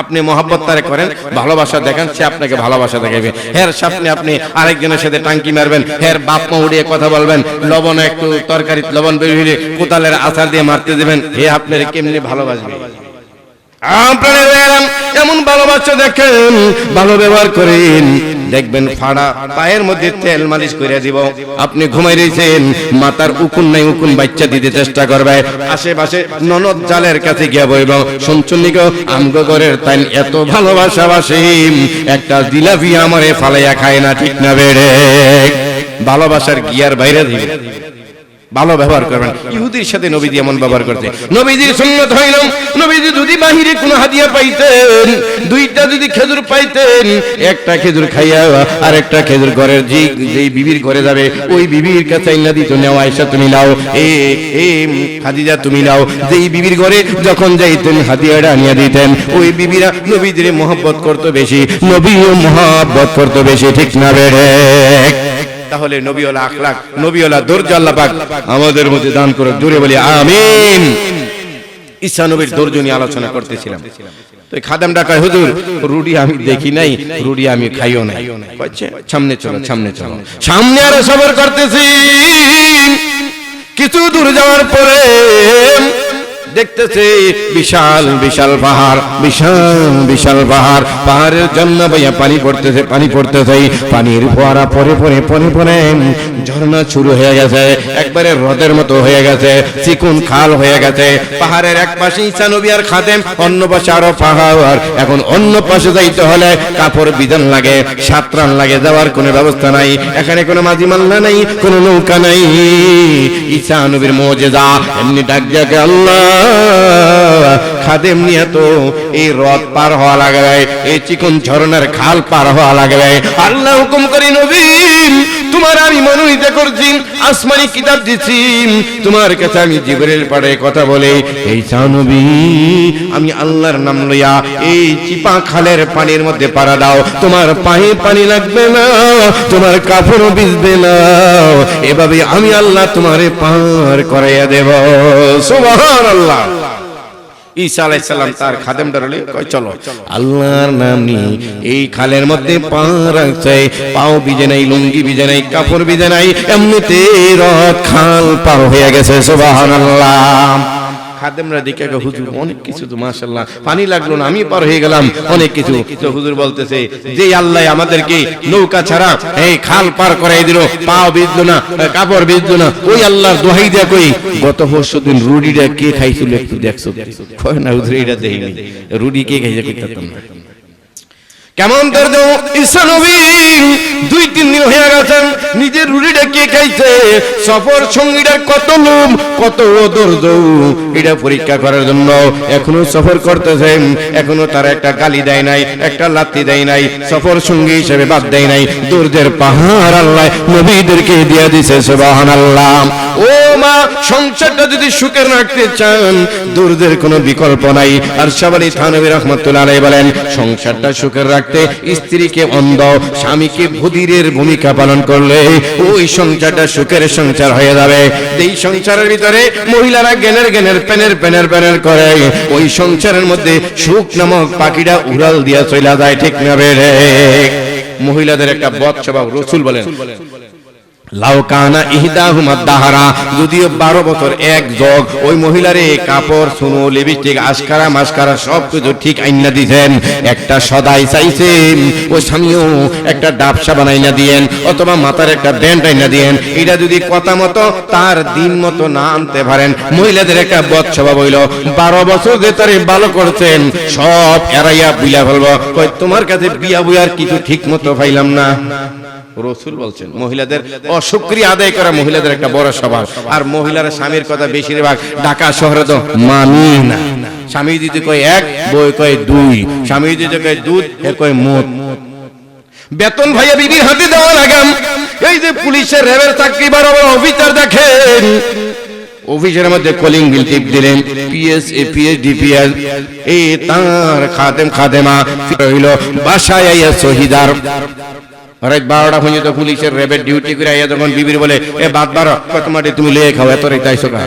আপনি মহব্বত তারে করেন, ভালোবাসা দেখান, সে আপনাকে ভালোবাসা দেখাবে। এর সামনে আপনি আরেকজনের সাথে টাঙ্কি মারবেন, এর বাপ মা উড়িয়ে কথা বলবেন, লবণ একটু তরকারি লবণ বের হইলে কোদালের আচার দিয়ে মারতে দেবেন, হে আপনার কেমনি ভালোবাসবে? এমন ভালোবাসা দেখেন, ভালো ব্যবহার করেন, দেখবেন ফাড়া পায়ের মধ্যে তেল মালিশ করে দিব। আপনি ঘুমাই রয়েছেন, মাথার উকুন নাই, উকুন বাচ্চা দিতে চেষ্টা করবে, আশেপাশে ননদ জালের কাছে গিয়ে বইব, শুনছুনি গো আমগো ঘরের তাই এত ভালোবাসা বাসে, একটা জিলাপি আমারে ফালাইয়া খায় না, ঠিক না বেড়ে? ভালোবাসার গিয়ার বাইরে দিবে, ভালো ব্যবহার করবেন। ইহুদির সাথে নবীজি এমন ব্যবহার করতে, নবীজির সুন্নাত হইল নবীজি যদি বাহিরে কোনো হাদিয়া পাইতেন, দুইটা যদি খেজুর পাইতেন, একটা খেজুর খাইয়া আর একটা খেজুর ঘরের যেই বিবির ঘরে যাবে ওই বিবির কাছে না দিত, নেও আয়েশা তুমি নাও, এ খাদিজা তুমি নাও। যেই বিবির ঘরে যখন যাইতেন হাদিয়াটা আনিয়া দিতেন, ওই বিবিরা নবীজির মহব্বত করতো বেশি, নবীও মহব্বত করতো বেশি, ঠিক না বেড়ে? তাহলে নবীওয়ালা আখলাক, নবীওয়ালা ধৈর্য আল্লাহ পাক আমাদের মধ্যে দান করে, জোরে বলি আমিন। ঈসা নবীর ধৈর্য নিয়ে আলোচনা করতেছিলাম, তো খাদেমটা কয় হুজুর রুটি আমি দেখি নাই, রুটি আমি খাইও নাই, সামনে চলো সামনে চলো। সামনে আরো সবর করতেছি, কিছু দূর যাওয়ার পরে দেখতেছে বিশাল বিশাল পাহাড়, বিশাল বিশাল পাহাড়, পাহাড়ের জন্য ভাইয়া পানি পড়তেছে, পানি পড়তেছে, পানির ফোয়ারা পরে পরে পরে পরে ঝর্ণা শুরু হয়ে গেছে, একবারে হ্রদের মতো হয়ে গেছে, চিকুন খাল হয়ে গেছে। পাহাড়ের এক পাশে ঈসা নবী আর খাদেম, অন্য পাশে আরো পাহাড়। এখন অন্য পাশে যাইতে হলে কাপড় বিধান লাগে, সাতরান লাগে, যাওয়ার কোনো ব্যবস্থা নাই, এখানে কোনো মাঝি মাল্লা নাই, কোনো নৌকা নাই। ঈসা নবীর মুজিজা, এমনি ডাক ডাকে আল্লাহ খাদেম নিয়ে তো এই হ্রদ পার হওয়া লাগবে, এই চিকন ঝরনার খাল পার হওয়া লাগবে। আল্লাহ হুকুম করি নবী তোমার আমি মনোনীত করছি, আসমানি কিতাব দিচ্ছি, তোমার কাছে আমি জিবরিল পাড়ে কথা বলে এই নবী আমি আল্লাহর নাম লইয়া এই চিপা খালের পানির মধ্যে পাড়া দাও, তোমার পায়ে পানি লাগবে না, তোমার কাপড়ও ভিজবে না, এভাবে আমি আল্লাহ তোমারে পার করাইয়া দেব। সুবহানাল্লাহ। ঈসা আলাইহিস সালাম তার খাদেমটা বলে কই চলো, আল্লাহর নাম নিয়ে এই খালের মধ্যে পা রাখছে, পাও ভিজে নাই, লুঙ্গি ভিজে নাই, কাপড় ভিজে নাই, এমনিতে রথ খাল পার হয়ে গেছে। সুবহানাল্লাহ। খাদেমরা দেখে হুজুর অনেক কিছু তো মাশাআল্লাহ, পানি লাগলো না আমি পার হয়ে গেলাম, অনেক কিছু। তো হুজুর বলতেছে যে আল্লাহ আমাদেরকে নৌকা ছাড়া এই খাল পার করাই দিল, পাও ভিজলো না, কাপড় ভিজলো না, ওই আল্লাহর দোহাই দিয়া কই গত পরশুদিন রুটিটা কে খাইছিল একটু দেখছো? কয় না হুজুর এটা দেখিনি, রুটি কে খাইছে কইতাম না। কেমন ধৈর্য ঈসা নবী, 2-3 দিন হয়ে গেছেন, নিজের রুটিটা কে খাইছে, সফর সঙ্গীটার কত লোভ কত ধৈর্য, এটা পরীক্ষা করার জন্য এখনো সফর করতেছেন, এখনো তার একটা গালি দেয় নাই, একটা লাথি দেয় নাই, সফর সঙ্গী হিসেবে বাদ দেয় নাই। ধৈর্যের পাহাড় আল্লাহ নবীদেরকে দিয়ে দিয়েছে। সুবহানাল্লাহ। ও মা, সংসারটা যদি সুখের রাখতে চান ধৈর্যের কোনো বিকল্প নাই। আর শাবালি থানবী রাহমাতুল্লাহ আলাইহি বলেন সংসারটা সুখের রাখতে স্ত্রীকে অন্ধ, স্বামীকে বধিরের ভূমিকা পালন করলে ওই সংসারটা সুখের সংসার হয়ে যাবে। এই সংসারের ভিতরে মহিলারা জ্ঞানের জ্ঞানের প্যানের করে, ওই সংসারের মধ্যে সুখ নামক পাখিটা উড়াল দিয়া চলে যায়, ঠিক না বেড়ে? মহিলাদের একটা বদ স্বভাব, রাসূল বলেন লাউ কানা ইহদাহুমা দাহারা, যদিও 12 বছর এক যোগ ওই মহিলারে কাপড় সুনো লিপস্টিক আশকারা মাস্কারা সব কিছু ঠিক আইনা দিছেন, একটা সদাই চাইছেন ওই স্বামীও একটা ডাবসা বানাইনা দিয়েন অথবা মাথার একটা ব্যান্ড আইনা দিয়েন, এটা যদি কথা মতো তার দিন মতো না আনতে পারেন মহিলাদের একটা বদ স্বভাব হইল 12 বছর যে তারে ভালো করছেন সব এরাইয়া বুইলা ফেলবো, কই তোমার কাছে বিয়া বুয়ার কিছু ঠিক মতো পাইলাম না। রাসূল বলছেন মহিলাদের অশুকরিয়া আদায় করা মহিলাদের একটা বড় স্বভাব। আর মহিলারা স্বামীর কথা বেশিরভাগ ঢাকা শহরে তো মানি না। স্বামী যদি কয় এক, বউ কয় দুই, স্বামী যদি কয় দুধ, এ কয় মদ। বেতন ভাইয়া বিবির হাতে দেওয়া লাগাম। এই যে পুলিশের র্যাবের চাকরি বড় বড় অফিসার দেখেন, অফিসের মধ্যে কলিং বিল টিপ দিলেন পিএস এপিএস ডিপিএস, এই তার খাদেম খাদেমা হইল বাসায় আইয়া শহীদার রাত 12টা পর্যন্ত পুলিশের র্যাবের ডিউটি করে আইয়া যখন বিবির বলে এ বাদ বারো তোমার তুমি লিয়ে খাও এত রেট আইসো কা,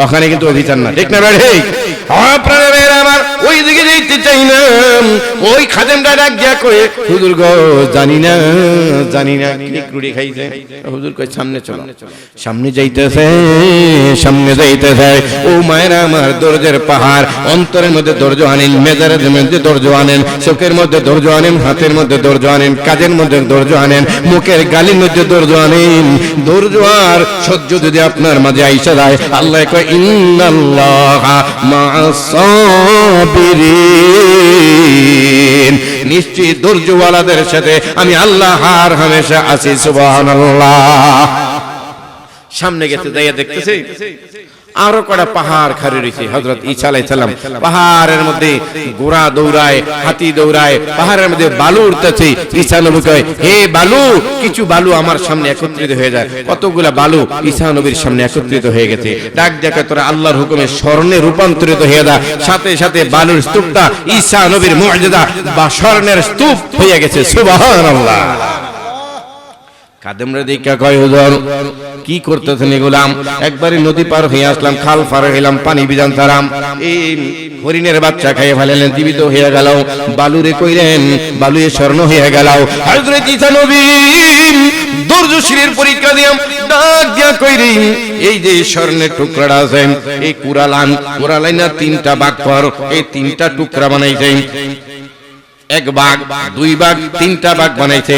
ওখানে কিন্তু অফিসার না, ঠিক না ভাই? আমার ওই দিকে যেতে চাই না, ওই খাদেমটা ডাক দিয়া কয়ে হুজুর গো জানি না কি রুটি খাইছে, হুজুর কই সামনে চলো, সামনে যাইতেছে ও মায়েরা আমার দরজের পাহাড়, অন্তরের মধ্যে দরজ আনেন, মেজারের মধ্যে দরজ আনেন, চোখের মধ্যে দরজ আনেন, হাতের মধ্যে দরজ আনেন, কাজের মধ্যে দরজ আনেন, মুখের গালির মধ্যে দরজ আনেন। দরজ আর সহ্য যদি আপনার মাঝে আইসা যায় আল্লাহ কয় ইন্নাল্লাহা মা'আস সাবিরিন, নিশ্চয়ই ধৈর্যওয়ালাদের সাথে আমি আল্লাহ হার হামেশা আছি। সুবহানাল্লাহ। সামনে গেছে যাইয়া দেখতেছে আরো কটা পাহাড় খাড়ি রয়েছে। হযরত ঈসা আলাইহিস সালাম পাহাড়ের মধ্যে ঘোড়া দৌড়ায়, হাতি দৌড়ায়, পাহাড়ের মধ্যে বালু উঠতেছে। ঈসা নবী কয় হে বালু, কিছু বালু আমার সামনে একত্রিত হয়ে যায়। কতগুলা বালু ঈসা নবীর সামনে একত্রিত হয়ে গেছে। ডাক দেখে তোরা আল্লাহর হুকুমে স্বর্ণে রূপান্তরিত হয়ে যায়। সাথে সাথে বালুর স্তূপটা ঈসা নবীর মুআজিজা বা স্বর্ণের স্তূপ হয়ে গেছে। সুবহানাল্লাহ। কাদেমরা দেখা কয় হুজুর কি করতেছেন এগুলাম? একবারে নদী পার হয়ে আসলাম, খাল পার হইলাম, পানি বিজান তারাম, এই হরিণের বাচ্চা খাইয়ে ফেলেন, জীবিত হয়ে গেল। বালুরে কইলেন বালুয়ে স্বর্ণ হয়ে গেল। হযরত ঈসা নবী দুর্যশীলের পরীক্ষা দিয়াম ডাক দিয়া কইরি এই যে স্বর্ণের টুকরাটা আছে এই কুরালাইনা 3টা ভাগ কর, এই 3টা টুকরা বানাইছে। এক ভাগ, 2 ভাগ, 3টা ভাগ বানাইছে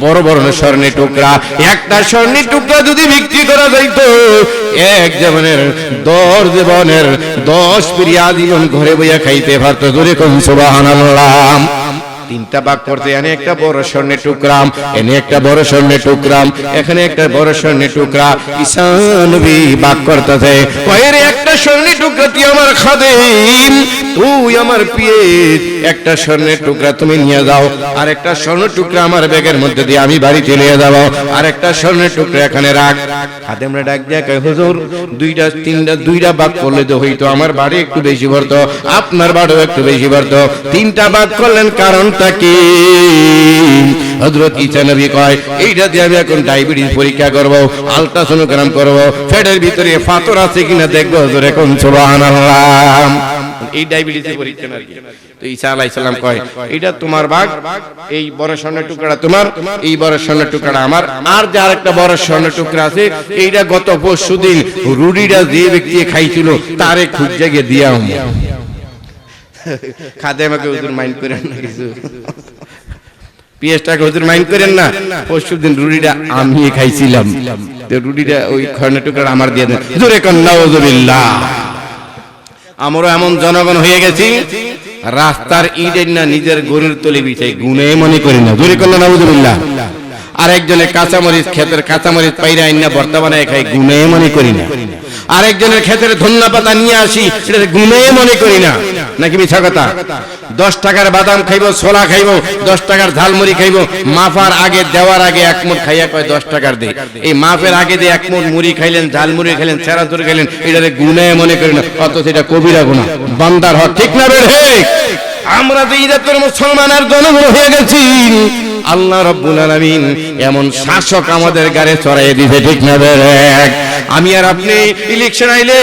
বড় বড় স্বর্ণের টুকরা। একটা স্বর্ণের টুকরা যদি বিক্রি করা যাইতো এক জীবনের 10 পিঁড়ি আজীবন ঘরে বইয়া খাইতে পারতো। জোরে কোন সুবহানাল্লাহ। 3টা ভাগ করতে এনে একটা বড় স্বর্ণের টুকরা, এনে একটা বড় স্বর্ণের টুকরা, এখানে একটা বড় স্বর্ণের টুকরা। ঈসা নবী ভাগ করতেছে, কয়ের একটা স্বর্ণের টুকরা তুই আমার খাদেম, তুই আমার পিয়ের, একটা স্বর্ণের টুকরা তুমি নিয়ে যাও, আর একটা স্বর্ণের টুকরা আমার ব্যাগের মধ্যে দিয়ে আমি বাড়িতে নিয়ে যাব, আর একটা স্বর্ণের টুকরা এখানে রাখ। খাদেমরা ডাক দিয়ে কয় হুজুর 2টা ভাগ করলে তো হইতো, আমার বাড়ি একটু বেশি ভরতো, আপনার বাড়িও একটু বেশি ভরতো। 3টা ভাগ করলেন কারণটা কি? হযরত ঈসা নবী কয় এইটা দিয়ে আমি এখন ডায়াবেটিস পরীক্ষা করব, আল্ট্রাসোনোগ্রাম করব, পেটের ভিতরে পাথর আছে কিনা দেখবো। হুজুর এখন সুবহানাল্লাহ। এই ডায়াবেটিসের পরীক্ষা না কি? তো ঈসা আলাইহিস সালাম কয় এটা তোমার ভাগ, এই বড় স্বর্ণের টুকরাটা তোমার, এই বড় স্বর্ণের টুকরাটা আমার, আর যে আরেকটা বড় স্বর্ণের টুকরা আছে এইটা গত পরশুদিন রুটিটা যে ব্যক্তি খাইছিল তারে খুঁজে গিয়ে দিয়াও। খাদেমাকে হুজুর মাইন্ড করেন না, কিছু পিএসটাকে হুজুর মাইন্ড করেন না, পরশুদিন রুটিটা আমি খাইছিলাম, তো রুটিটা ওই স্বর্ণের টুকরাটা আমার দিয়ে দেন। জোরে কোন নাউযুবিল্লাহ। আমরা এমন জনগণ হয়ে গেছি রাস্তার ইটের না নিজের গরুর তলে বিছাই গুনে মনে করি না। জোরে কোন নাউযুবিল্লাহ। আর একজনের কাঁচামরিচ ক্ষেতের কাঁচামরিচ পাইরা আইনা ভর্তা বানায় খাই, গুনে মনে করি না। আরেকজনের ক্ষেতের ধন্যা পাতা নিয়ে আসি, এটা গুনে মনে করি না। নাকি মিছা কথা? 10 টাকার বাদাম খাইবো, ছোলা খাইবো, 10 টাকার ঝালমুড়ি খাইবো, মাফার আগে দেওয়ার আগে 1 মুঠ খাইয়া কয় 10 টাকার দে। এই মাফের আগে দিয়ে 1 মুঠ মুড়ি খাইলেন, ঝালমুড়ি খাইলেন, চেরাচুর খাইলেন, এটারে গুনে মনে করি না, অথচ এটা কবিরা গুনাহ, বান্দার হক। ঠিক না রে? আমরা তো ইরাতের মুসলমানের জনগণ হয়ে গেছি। আল্লাহ রাব্বুল আলামিন এমন শাসক আমাদের গায়ে চড়াইয়ে দিয়েছে। ঠিক না রে? আমি আর আপনি ইলেকশন আইলে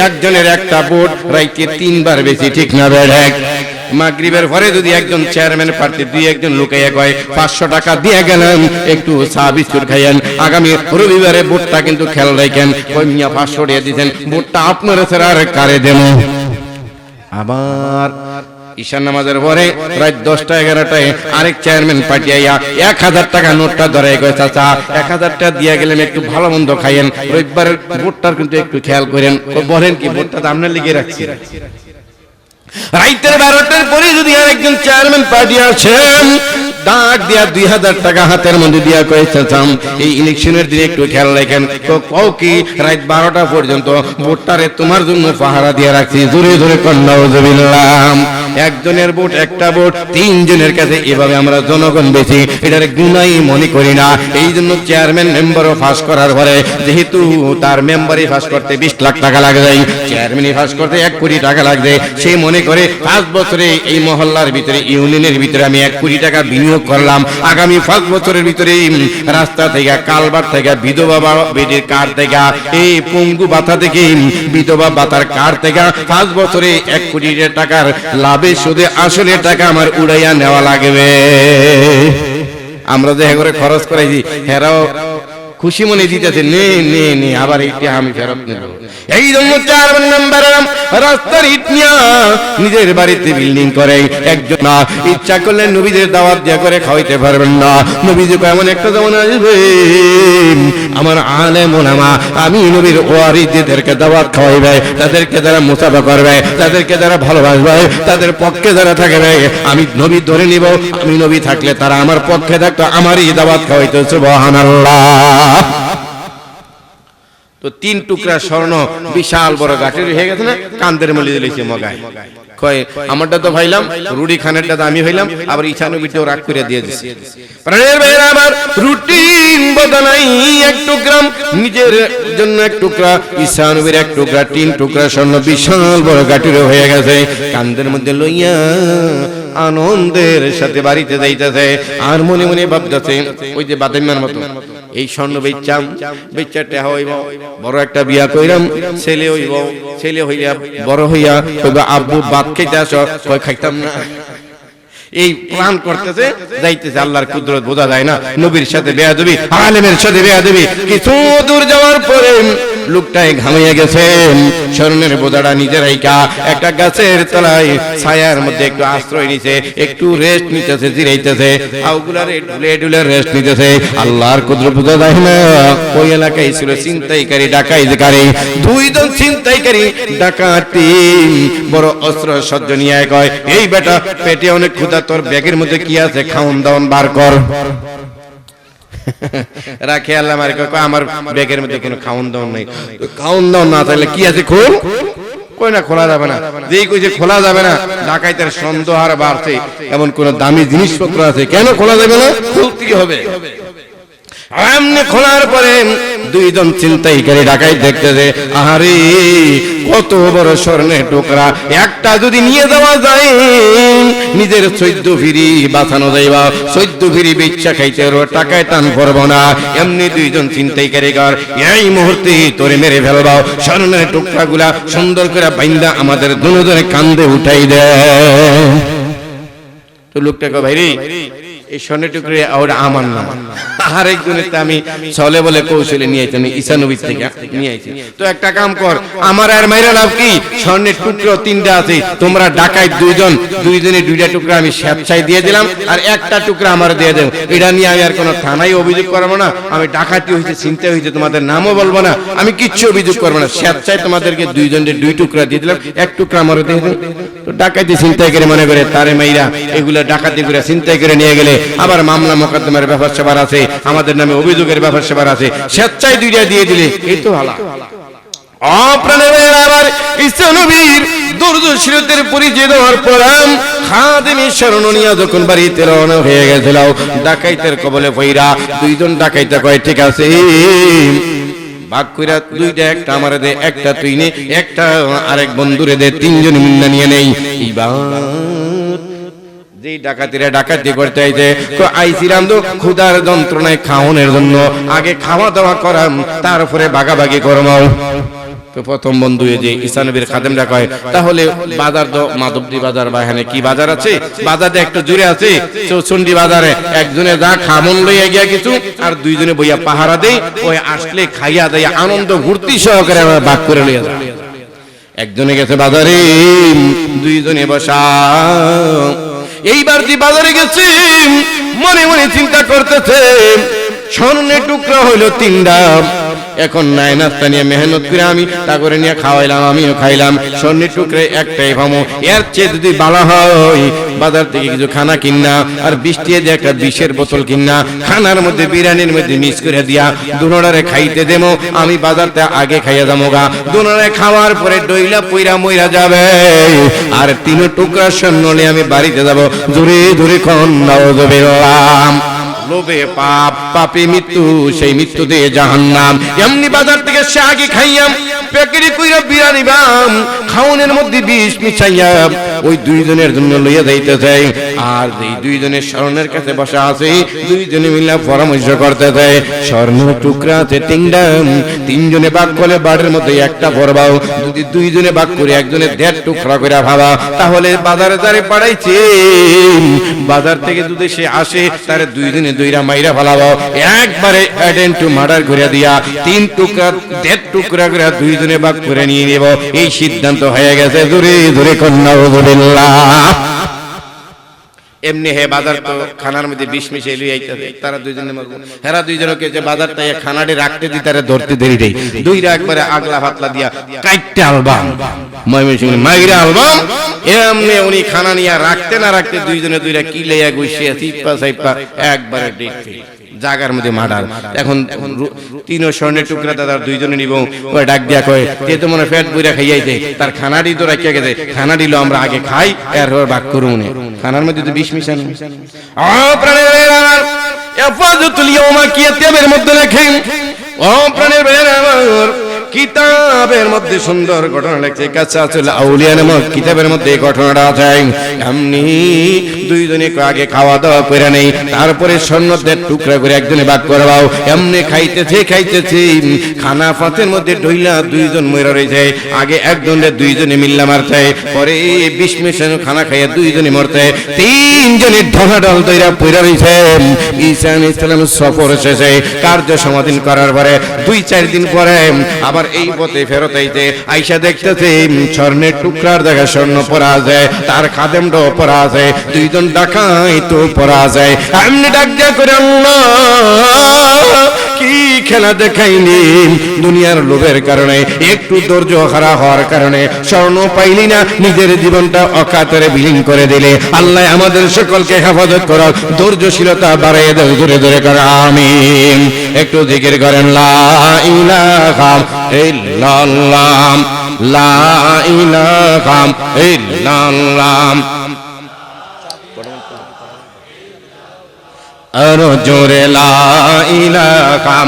একজনের একটা ভোট রাইতে 3 বার বেশি। ঠিক না রে? মাগরিবের পরে যদি একজন চেয়ারম্যান প্রার্থী দুই একজন লুকাইয়া কয় 500 টাকা দিয়ে গেলেন একটু চা বিস্কুট খাইয়েন, আগামী রবিবারে ভোটটা কিন্তু খেয়াল রাখেন, ওই মিয়া 500 দিয়ে দিতেন, ভোটটা আপনারা ছাড়া আর কারে দেন। আবার ঈশান নামাজের পরে রাত 10টা 11টায় আরেক চেয়ারম্যান পাঠিয়ে 1000 টাকা নোটটা ধরে কয় চাচা 1000 টাকা দিয়ে গেলেন একটু ভালো মন্দ খাইয়েন, রবিবারের ভোটটার কিন্তু একটু খেয়াল করেন। বলেন কি ভোটটা তো আমরা লিখে রাখছি। রাইতের 12টার পরে যদি আরেকজন চেয়ারম্যান পাঠিয়ে আসেন ডাক দিয়া 2000 টাকা হাতের মধ্যে দিয়া কয় চাচা এই ইলেকশনের দিনে একটু খেয়াল রাখেন, তো কও কি রাত 12টা পর্যন্ত ভোটটারে তোমার জন্য পাহারা দিয়ে রাখছি, জোরে জোরে কন্নাউজুবিল্লাহ। একজনের ভোট একটা ভোট, তিনজনের কাছে এভাবে আমরা জনগণ বেশি, এটার গুনাই মনে করি না। এই জন্য চেয়ারম্যান মেম্বারও পাস করার পরে যেহেতু তার মেম্বারই পাস করতে 20 লাখ টাকা লাগে যায়, চেয়ারম্যানই পাস করতে 1 কোটি টাকা লাগবে, সে মনে করে 5 বছরে এই মহল্লার ভিতরে ইউনিয়নের ভিতরে আমি 1 কোটি টাকা বিনিয়োগ করলাম, আগামী 5 বছরের ভিতরে রাস্তা থেকে কালভার্ট থেকে বিধবা বেটির কার্ড থেকে এই পঙ্গু ভাতা থেকে বিধবা ভাতার কার্ড থেকে 5 বছরে 1 কোটি টাকার লাভে সুদে আসলে টাকা আমার উড়াইয়া নেওয়া লাগবে। আমরা যে করে খরচ করাইছি হেরাও খুশি মনে দিতেছে নে নে নে আবার এইটা আমি ফেরত নেব। এই জন্য চেয়ারম্যান মেম্বার রাস্তার ইট নিয়া নিজের বাড়িতে বিল্ডিং করে, একজন না ইচ্ছা করলে নবীদের দাওয়াত দিয়া করে খাওয়াইতে পারবেন না। নবীজি এমন একটা যেমন আসবে আমার আলেম ওলামা আমি নবীর ওয়ারিসদেরকে দাওয়াত খাওয়াইবে, তাদেরকে যারা মুসাফা করবে, তাদেরকে যারা ভালোবাসবে, তাদের পক্ষে যারা থাকবে আমি নবী ধরে নিব, আমি নবী থাকলে তারা আমার পক্ষে থাকতো, আমারই দাওয়াত খাওয়াইতো। সুবহানাল্লাহ। তো 3 টুকরা স্বর্ণ বিশাল বড় গাঠের হয়ে গেছে না, কান্দের মলি দিয়েছে মগায় কয় আমারটা তো ভাইলাম, রুটি খানেরটা তো আমি হইলাম, আবার ইছানবিটাও রাগ করে দিয়ে দিছি। প্রাণের ভাইরা আমার রুটি বদলাই 1 টুকরা নিজের জন্য 1 টুকরা, ইছানবির 1 টুকরা, 3 টুকরা স্বর্ণ বিশাল বড় গাঠের হয়ে গেছে, কান্দের মধ্যে লইয়া আনন্দের সাথে বাড়িতে যাইতেছে, আর মনে মনে ভাবতেছে ওই যে বাদাইমার মতো এই স্বর্ণ বেচাম, বেচাটা হইব, বড় একটা বিয়া কইরাম, ছেলে হইব, ছেলে হইয়া বড় হইয়া কইবা আব্বু ভাত খেতে আসো, কই খাইতাম না। এই প্ল্যান করতেছে যাইতেছে, আল্লাহর কুদরত বোঝা যায় না। নবীর সাথে বেয়াদবি, আলেমের সাথে বেয়াদবি, কিছু দূর যাওয়ার পরে লোকটাই ঘামিয়ে গেছে, স্বর্ণের বোঝাটা নিজের রাইকা একটা গাছের তলায় ছায়ার মধ্যে একটু আশ্রয় নিছে, একটু রেস্ট নিতেছে, জিরাইতেছে, আউগুলারে ঢুলে ঢুলে রেস্ট নিতেছে। আল্লাহর কুদরত বোঝা যায় না। ওই এলাকায় ছিল ছিনতাইকারী ডাকাইতকারী, 2 জন ছিনতাইকারী ডাকাতি বড় অস্ত্র সজ্জ নিয়ে কয় এই বেটা পেটে অনেক ক্ষুধা, তোর ব্যাগের মধ্যে কি আছে খাওন দাওন বার কর। রাখে আল্লাহ মারে কয় আমার ব্যাগের মধ্যে কোনো খাওন দাওন নাই। খাওন দাওন না থাকলে কি আছে খোল, কই না খোলা যাবে না। যেই কইছে খোলা যাবে না, ডাকাইতের সন্দেহ আর বাড়ছে, এমন কোন দামি জিনিসপত্র আছে কেন খোলা যাবে না, খুলতেই হবে। এমনি খোলার পরে 2 জন ছিনতাইকারী ডাকাই দেখতেছে আহারে কত বড় স্বর্ণের টুকরা, একটা যদি নিয়ে যাওয়া যায় নিজের 14 ফিরি বাঁচানো যাইবা, 14 ফিরি বেচা খাইতে টাকায় টান পড়বো না। এমনি 2 জন ছিনতাইকারী কর এই মুহূর্তে তোরে মেরে ফেলবা, স্বর্ণের টুকরাগুলা সুন্দর করে বাইন্দা আমাদের দুজনে কান্দে উঠাই দেয়। তো লোকটাকে ভাই রে এই স্বর্ণের টুকরো ওটা আমার না, আরেকজনের আমি চলে বলে কৌশলে নিয়ে আইছি, ঈশানবীর থেকে নিয়ে আইছি। তো একটা কাম কর, আমার আর মাইরা লাভ কি, স্বর্ণের টুকরো 3টা আছে, তোমরা ডাকাইত 2 জন, 2 জনে 2টা টুকরা আমি স্বেচ্ছায় দিয়ে দিলাম, আর একটা টুকরা আমার দিয়ে দেব। এটা নিয়ে আমি আর কোনো থানায় অভিযোগ করবো না, আমি ডাকাতি হয়েছে চিন্তা হয়েছে তোমাদের নামও বলবো না, আমি কিচ্ছু অভিযোগ করবো না, স্বেচ্ছায় তোমাদেরকে 2 জনের 2 টুকরা দিয়ে দিলাম, 1 টুকরা আমারও দিয়ে দেব। তো ডাকাতি চিন্তাই করে মনে করে তারে মাইরা এগুলা ডাকাতি করে চিন্তাই করে নিয়ে গেলে আবার মামলা মোকদ্দমার ব্যাপার সেবার আছে, আমাদের নামে অভিযোগের ব্যাপার সেবার আছে, স্বেচ্ছায় 2টা দিয়ে দিলে এই তো ভালো। অপ্রাণের আবার ঈশানবীর দুর্দশিরতের পরিচয় দেওয়ার পর খাদেমি স্মরণ নিয়ে যখন বাড়িতে রওনা হয়ে গেছিল, ডাকাইতের কবলে পইরা 2 জন ডাকাইতে কয় ঠিক আছে ভাগ কইরা 2টা, একটা আমারে দে, একটা তুই নে, একটা আরেক বন্ধুরে দে, 3 জন মিন্না নিয়ে নেই। এইবার যে ডাকাতিরা ডাকাতি করতে আইছে আইছিলাম তো ক্ষুধার যন্ত্রণায় খাওয়ানোর জন্য, আগে খাওয়া দাওয়া করাম তারপরে ভাগাভাগি করম। তো প্রথম বন্ধু যে ঈসা নবীর খাদেমরা কয় তাহলে বাজার তো মাধবদী বাজার বা এখানে কি বাজার আছে, বাজারে একটু জুড়ে আছে চৌচন্ডী বাজারে একজনে যা খামন লইয়া গিয়া কিছু আর দুইজনে বইয়া পাহারা দেই, ওই আসলে খাইয়া দেয় আনন্দ ভর্তি সহকারে আমরা ভাগ করে লইয়া যাই। একজনে গেছে বাজারে, দুইজনে বসা। এইবার যে বাজারে গেছে মনে মনে চিন্তা করতেছে স্বর্ণের টুকরা হইল 3টা, এখন নাই নাস্তা নিয়ে মেহনত করে আমি তা করে নিয়ে খাওয়াইলাম, আমিও খাইলাম, স্বর্ণের টুকরে একটাই ভামো। এর চেয়ে যদি ভালো হয় বাজার থেকে কিছু খানা কিনা আর 20 টাকা দিয়ে একটা 20-এর বোতল কিনা খানার মধ্যে বিরিয়ানির মধ্যে মিক্স করে দিয়া দুনোটারে খাইতে দেবো, আমি বাজারতে আগে খাইয়া যাবো গা। দুনোটারে খাওয়ার পরে ডইলা পইরা মইরা যাবে আর 3 টুকরা স্বর্ণ নিয়ে আমি বাড়িতে যাব। জোরে জোরে কোন নাউযুবিল্লাহ। লোভে পাপ, পাপে মৃত্যু, সেই মৃত্যু দিয়ে জাহান্নাম। এমনি বাজার থেকে সে আগে খাইয়াম প্যাকেটে কইরা বিরিয়ানি বাম খাওনের মধ্যে বিষ মিশাইয়া ওই দুইজনের জন্য লইয়া যাইতে চাই। আর এই দুইজনের স্বর্ণের কাছে বসা আছে, দুইজনে মিলে পরামর্শ করতে চাই। স্বর্ণের টুকরা আছে 3টা, 3জনে ভাগ করে বাড়ির মধ্যে একটা ভরবাও। যদি দুইজনে ভাগ করে একজনে 1.5 টুকরা করে ভাবা, তাহলে বাজারে যারে পাঠাইছে বাজার থেকে যদি সে আসে তারে দুইজনে দুইরা মাইরা ফেলাবো, একবারে অ্যাডেন্ট টু মার্ডার করে দিয়া 3 টুকরা 1.5 টুকরা করে দুইজনে ভাগ করে নিয়ে নেব, এই সিদ্ধান্ত হয়ে গেছে। জোরে জোরে কন্যা নাউযুবিল্লাহ। এমনি হে বাজার তো খানার মধ্যে বিষ মিশিয়ে লই আইতাছে, তারা দুইজনে মারবো। হেরা দুইজনকে যে বাজারটা খানাটি রাখতে দি তারা ধরতে দেরি দেই, দুইরা একবারে আগলা ফাতলা দিয়া কাইটটা আলবাম ময়মনসিংহ মাইরা আলবাম। এমনি উনি খানা নিয়া রাখতে না রাখতে দুইজনে দুইরা কি লইয়া গুছিয়ে চিপা চাইপা একবারে দেখতে জাগার মধ্যে মার্ডার। এখন 3 স্বর্ণের টুকরা দাদা দুইজনে নিব, ওই ডাক দিয়া কয় তে তো মনে পেট বইরা খাইয়াইছে, তার খানাটি তো রাখিয়া গেছে, খানা দিল আমরা আগে খাই এরপর ভাগ করুন। খানার মধ্যে তো বিষ মিশানো। প্রাণের আমার হেফাজতুল ইয়াউমা কিতাবের মধ্যে লেখেন, ও প্রাণের আমার কিতাবের মধ্যে সুন্দর ঘটনা লেখছে, কাসাসুল আউলিয়া নামক কিতাবের মধ্যে ঘটনাটা আছে। এমনি দুইজনে আগে খাওয়া দাওয়া করে নেই, তারপরে স্বর্ণের টুকরা করে একজনে ভাগ করবাও। এমনি খাইতেছে খানা ফাতের মধ্যে ঢইলা দুইজন মরে রয়েছে। আগে একজনের দুইজনে মিল্লা মারছে, পরে বিষ মিশানো খানা খাইয়া দুইজনে মরছে, 3জনে ঢলাঢল দইরা পইরা রয়েছে। ঈসা আলাইহিস সালাম সফর শেষে কার্য সমাধান করার পরে 2-4 দিন পরে আবার এই পথে ফেরত আইতে আইসা দেখতেছে স্বর্ণের টুকরার জায়গা স্বর্ণ পরা যায়, তার খাদেমটাও পরা যায়, দুইজন ডাকাইত পরা যায়। এমনি ডাক দিয়া করে আল্লাহ কি খেলা দেখাইনি, দুনিয়ার লোভের কারণে একটু ধৈর্য হারা হওয়ার কারণে স্বর্ণ পাইলি না, নিজের জীবনটা অকাতরে বিলীন করে দিলে। আল্লাহ আমাদের সকলকে হেফাজত করার ধৈর্যশীলতা বাড়াইয়া দেয়। জোরে জোরে করে আমিন। একটু জিকির করেন লা ইলাহা ইল্লাল্লাহ, লা ইলাহা ইল্লাল্লাহ। আর জোরে লা ইলাহা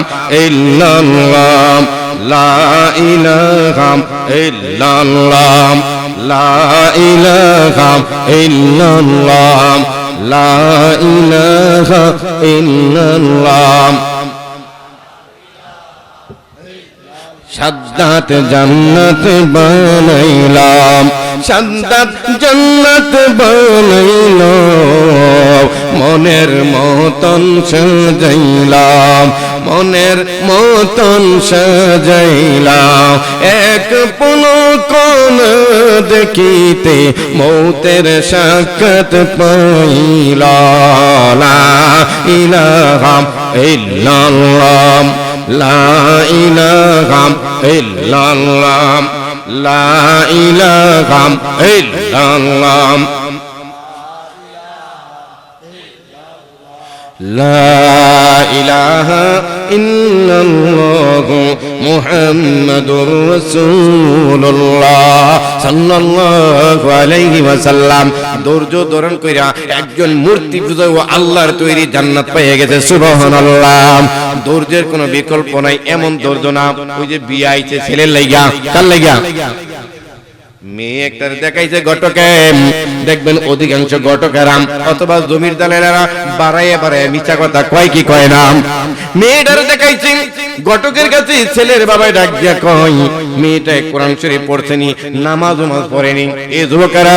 ইল্লাল্লাহ, লা ইলাহা ইল্লাল্লাহ, লা ইলাহা ইল্লাল্লাহ, লা ইলাহা ইল্লাল্লাহ। সাদ্দাত জান্নাত বানাইলাম, সাদ্দাত জান্নাত বানাইলাম, মনের মতন সাজাইলাম, মনের মতন সাজাইলাম। এক পলক দেখিতে মৌতের সাক্ষাৎ পাইলাম। লা ইলাহা ইল্লাল্লাহ, লা ইলাহা ইল্লাল্লাহ, লা ইলাহা ইল্লাল্লাহ, লা ইলাহা ইল্লাল্লাহ মুহাম্মাদুর রাসূলুল্লাহ সাল্লাল্লাহু আলাইহি ওয়াসাল্লাম। ধৈর্য ধারণ কইরা একজন মূর্তি পূজা ও আল্লাহর তৈরি জান্নাত পেয়ে গেছে। সুবহানাল্লাহ। ধৈর্যের কোনো বিকল্প নাই, এমন ধৈর্য না ওই যে বিয়ে আইছে ছেলের লাইগা, কার লাইগা? মেয়ে একটা দেখাইছে ঘটকে, দেখবেন অধিকাংশ ঘটকেরাম অথবা জমির দালেরা বাড়াইয়া বাড়াইয়া মিথ্যা কথা কয় কি কয় না। মেয়েটারে দেখাইছে ঘটকের কাছে ছেলের বাবাই ডাক দিয়া কয় মেয়েটা কোরআন শরীফ পড়ছেনি, নামাজ পড়েনি। এই যুবকেরা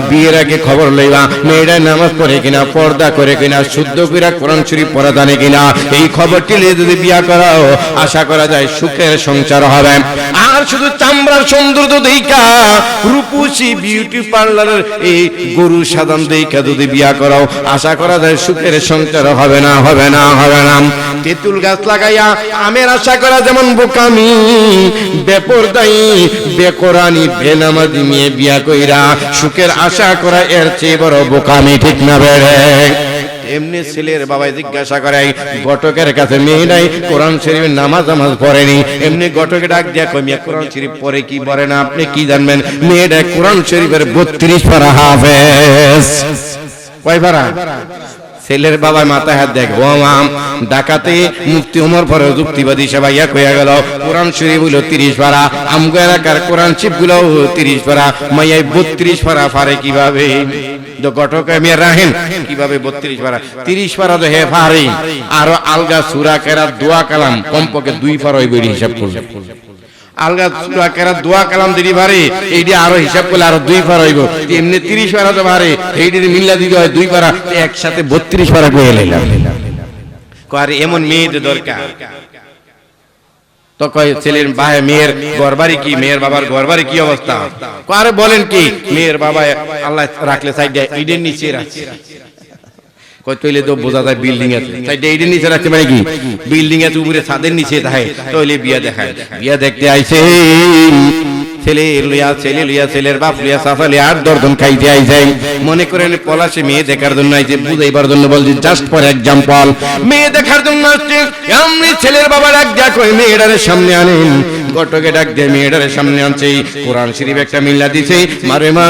বিয়ের আগে খবর লইবা মেয়েটা নামাজ পড়ে কিনা, পর্দা করে কিনা, শুদ্ধ করে কোরআন শরীফ পড়া জানে কিনা। এই খবরটি নিয়ে যদি বিয়া করাও আশা করা যায় সুখের সংসার হবে। আর শুধু চামড়ার সৌন্দর্য দেখা, রূপসী বিউটি পার্লারের এই গরু সাধারণ দেখা যদি বিয়া করাও আশা করা যায় সুখের সংসার হবে না, হবে না, হবে না। তেঁতুল গাছ লাগাইয়া আমের আশা করা যেমন বোকামি, বেপরদায়ী বেকরানি বেনামাজি মেয়ে বিয়া কইরা সুখের আশা করা এর চেয়ে বড় বোকামি, ঠিক না বেড়ে? এমনি ছেলের বাবাই জিজ্ঞাসা করে ঘটকের কাছে, মেয়ে নাই কোরআন শরীফের নামাজ পড়েনি। এমনি ঘটকে ডাক দিয়া কই মিয়া কোরআন শরীফ পড়ে কি পড়ে না আপনি কি জানবেন? মেয়েটা কোরআন শরীফের 32 পারা হাফেজ। কয় পারা? ছেলের বাবা মাথায় হাত দেখ, ও মাম ডাকাতে মুফতি ওমর পরে যুক্তিবাদী সেবাইয়া কইয়া গেল কোরআন শরীফ হইল 30 পারা, আমগো এলাকার কোরআন শরীফ গুলো 30 পারা, মাইয়াই 32 পারা পারে কিভাবে? ঘটকে মেয়ে রাহেন কিভাবে 32 পারা? 30 পারা তো হে পারে, আরো আলগা সূরা কেরাত দোয়া কালাম কমপক্ষে 2 পারা হইবে হিসাব করলে। আলগা সূরা কেরাত দোয়া কালাম দিদি পারে, এইটা আরো হিসাব করলে আরো 2 পারা হইব। এমনি 30 পারা তো পারে, এইটা মিল্লা দিতে হয় 2 পারা, একসাথে 32 পারা কইয়া লইলাম। কয় এমন মেয়েদের দরকার। তো কয় ছেলের ভাই মেয়ের ঘরবাড়ি কি, মেয়ের বাবার ঘরবাড়ি কি অবস্থা? কয় বলেন কি, মেয়ের বাবা আল্লাহ রাখলে সাইডে ইডের নিচে রাখছে। কয় তইলে তো বোঝা যায় বিল্ডিং আছে, সাইডে ইডের নিচে রাখছে মানে কি বিল্ডিং আছে উপরে ছাদের নিচে থাকে, তইলে বিয়া দেখায়। বিয়া দেখতে আইছে ছেলে লইয়া ছেলের বাপ লইয়া সাফা লইয়া 8-10 খাইতে আইছে। মনে করেন পলাশে মেয়ে দেখার জন্য আইছে, বুঝাইবার জন্য বলছি, জাস্ট ফর এক্সাম্পল। মেয়ে দেখার জন্য আসছে, এমনি ছেলের বাবা ডাক দিয়া কই মেয়েটারে সামনে আনেন। ঘটকে ডাক দিয়ে মেয়েটারে সামনে আনছে, কোরআন শরীফ একটা মিল্লা দিছে। মারে মা